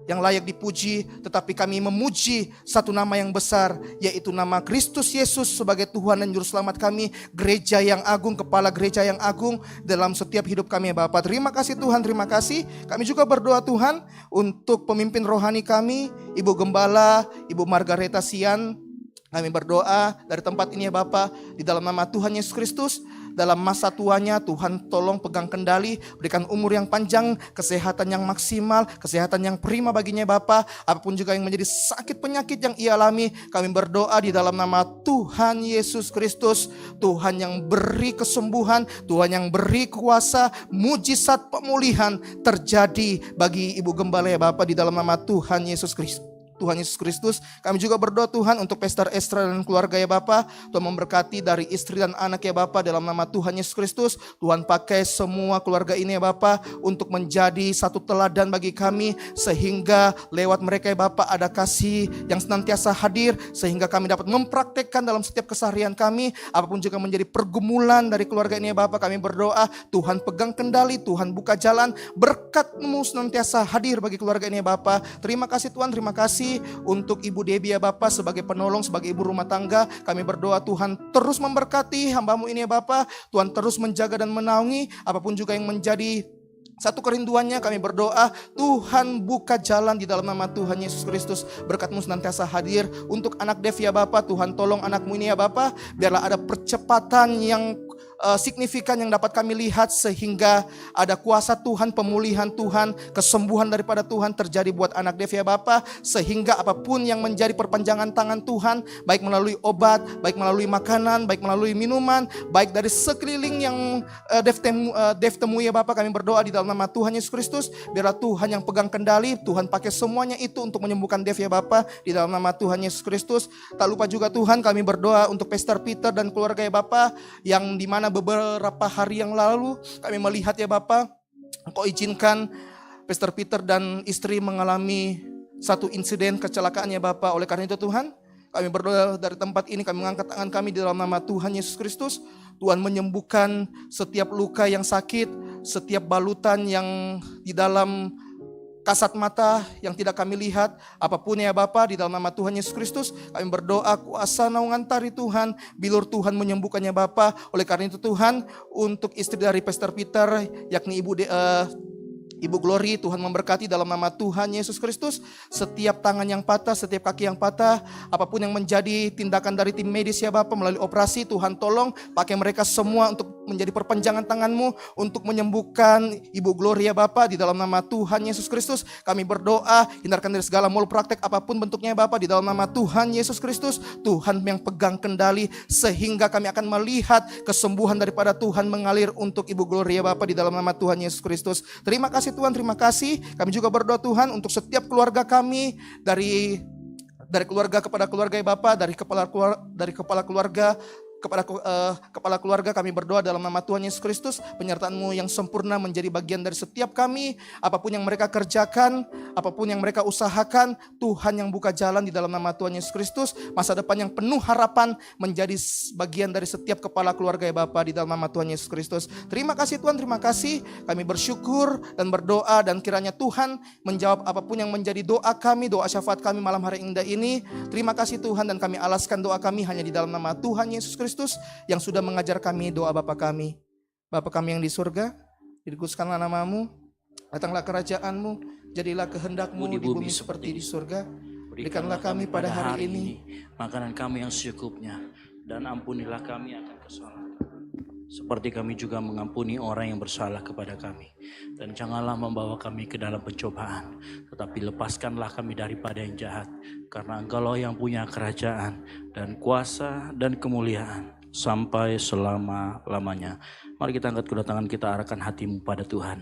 yang layak dipuji, tetapi kami memuji satu nama yang besar, yaitu nama Kristus Yesus sebagai Tuhan dan Juru Selamat kami, gereja yang agung, kepala gereja yang agung dalam setiap hidup kami ya Bapa. Terima kasih Tuhan, terima kasih. Kami juga berdoa Tuhan untuk pemimpin rohani kami, Ibu Gembala, Ibu Margareta Sian. Kami berdoa dari tempat ini ya Bapa, di dalam nama Tuhan Yesus Kristus. Dalam masa tuanya Tuhan tolong pegang kendali, berikan umur yang panjang, kesehatan yang maksimal, kesehatan yang prima baginya Bapa. Apapun juga yang menjadi sakit penyakit yang ia alami, kami berdoa di dalam nama Tuhan Yesus Kristus. Tuhan yang beri kesembuhan, Tuhan yang beri kuasa, mujizat pemulihan terjadi bagi Ibu Gembala ya Bapa, di dalam nama Tuhan Yesus Kristus. Tuhan Yesus Kristus. Kami juga berdoa Tuhan untuk Pastor Estra dan keluarga ya Bapa. Tuhan memberkati dari istri dan anak ya Bapa, dalam nama Tuhan Yesus Kristus. Tuhan pakai semua keluarga ini ya Bapa untuk menjadi satu teladan bagi kami, sehingga lewat mereka ya Bapa ada kasih yang senantiasa hadir, sehingga kami dapat mempraktekkan dalam setiap keseharian kami. Apapun juga menjadi pergumulan dari keluarga ini ya Bapa, kami berdoa Tuhan pegang kendali, Tuhan buka jalan, berkat-Mu senantiasa hadir bagi keluarga ini ya Bapa. Terima kasih Tuhan, terima kasih untuk Ibu Debbie ya Bapa, sebagai penolong, sebagai ibu rumah tangga. Kami berdoa Tuhan terus memberkati hamba-Mu ini ya Bapa. Tuhan terus menjaga dan menaungi apapun juga yang menjadi satu kerinduannya. Kami berdoa Tuhan buka jalan di dalam nama Tuhan Yesus Kristus. Berkat-Mu senantiasa hadir untuk anak Dev ya Bapa. Tuhan tolong anak-Mu ini ya Bapa, biarlah ada percepatan yang signifikan yang dapat kami lihat, sehingga ada kuasa Tuhan, pemulihan Tuhan, kesembuhan daripada Tuhan terjadi buat anak Dev ya Bapa, sehingga apapun yang menjadi perpanjangan tangan Tuhan, baik melalui obat, baik melalui makanan, baik melalui minuman, baik dari sekeliling yang Dev temui ya Bapa, kami berdoa di dalam nama Tuhan Yesus Kristus, biarlah Tuhan yang pegang kendali, Tuhan pakai semuanya itu untuk menyembuhkan Dev ya Bapa, di dalam nama Tuhan Yesus Kristus. Tak lupa juga Tuhan, kami berdoa untuk Pastor Peter dan keluarga ya Bapa, yang dimana beberapa hari yang lalu kami melihat ya Bapa, Engkau izinkan Pastor Peter dan istri mengalami satu insiden kecelakaan ya Bapa. Oleh karena itu Tuhan, kami berdoa dari tempat ini, kami mengangkat tangan kami di dalam nama Tuhan Yesus Kristus. Tuhan menyembuhkan setiap luka yang sakit, setiap balutan yang di dalam kasat mata yang tidak kami lihat, apapun ya Bapa, di dalam nama Tuhan Yesus Kristus, kami berdoa kuasa naungan tari Tuhan, bilur Tuhan menyembuhkannya Bapa. Oleh karena itu Tuhan, untuk istri dari Pastor Peter, yakni Ibu Glory, Tuhan memberkati dalam nama Tuhan Yesus Kristus. Setiap tangan yang patah, setiap kaki yang patah, apapun yang menjadi tindakan dari tim medis ya Bapa melalui operasi, Tuhan tolong pakai mereka semua untuk menjadi perpanjangan tangan-Mu untuk menyembuhkan Ibu Glory ya Bapa, di dalam nama Tuhan Yesus Kristus. Kami berdoa, hindarkan dari segala mal praktek apapun bentuknya ya Bapa, di dalam nama Tuhan Yesus Kristus. Tuhan yang pegang kendali, sehingga kami akan melihat kesembuhan daripada Tuhan mengalir untuk Ibu Glory ya Bapa, di dalam nama Tuhan Yesus Kristus. Terima kasih Tuhan, terima kasih. Kami juga berdoa Tuhan untuk setiap keluarga kami, dari keluarga kepada keluarga ya Bapa, dari kepala keluarga kepada kepala keluarga kami berdoa dalam nama Tuhan Yesus Kristus, penyertaan-Mu yang sempurna menjadi bagian dari setiap kami. Apapun yang mereka kerjakan, apapun yang mereka usahakan, Tuhan yang buka jalan di dalam nama Tuhan Yesus Kristus. Masa depan yang penuh harapan menjadi bagian dari setiap kepala keluarga ya Bapa, di dalam nama Tuhan Yesus Kristus. Terima kasih Tuhan, terima kasih. Kami bersyukur dan berdoa, dan kiranya Tuhan menjawab apapun yang menjadi doa kami, doa syafaat kami malam hari indah ini. Terima kasih Tuhan, dan kami alaskan doa kami hanya di dalam nama Tuhan Yesus Kristus yang sudah mengajar kami doa Bapa kami. Bapa kami yang di surga, dikuduskanlah namamu, datanglah kerajaan-Mu, jadilah kehendak-Mu di bumi seperti di surga. Berikanlah kami pada hari ini makanan kami yang secukupnya, dan ampunilah kami akan kesalahan, seperti kami juga mengampuni orang yang bersalah kepada kami. Dan janganlah membawa kami ke dalam pencobaan, tetapi lepaskanlah kami daripada yang jahat. Karena Engkau-lah yang punya kerajaan dan kuasa dan kemuliaan sampai selama-lamanya. Mari kita angkat kedua tangan kita, arahkan hatimu pada Tuhan.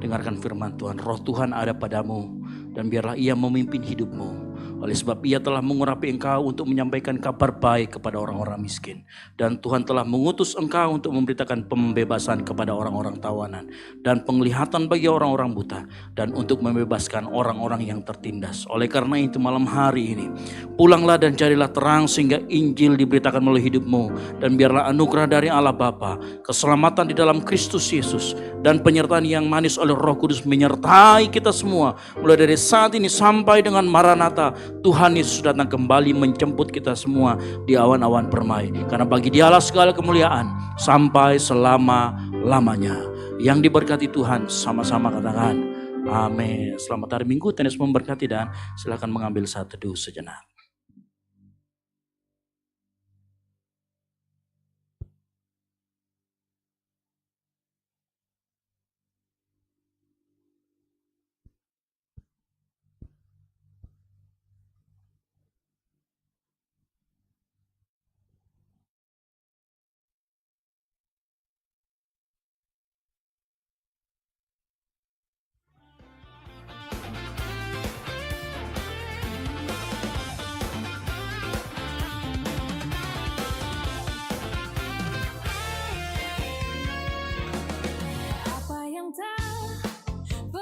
Dengarkan firman Tuhan. Roh Tuhan ada padamu, dan biarlah Ia memimpin hidupmu. Oleh sebab Ia telah mengurapi engkau untuk menyampaikan kabar baik kepada orang-orang miskin. Dan Tuhan telah mengutus engkau untuk memberitakan pembebasan kepada orang-orang tawanan, dan penglihatan bagi orang-orang buta, dan untuk membebaskan orang-orang yang tertindas. Oleh karena itu malam hari ini, pulanglah dan carilah terang sehingga Injil diberitakan melalui hidupmu. Dan biarlah anugerah dari Allah Bapa, keselamatan di dalam Kristus Yesus, dan penyertaan yang manis oleh Roh Kudus menyertai kita semua. Mulai dari saat ini sampai dengan Maranatha, Tuhan Yesus datang kembali menjemput kita semua di awan-awan permai. Karena bagi Dialah segala kemuliaan sampai selama-lamanya. Yang diberkati Tuhan sama-sama katakan amin. Selamat hari Minggu, Tuhan Yesus memberkati, dan silakan mengambil satu teduh sejenak.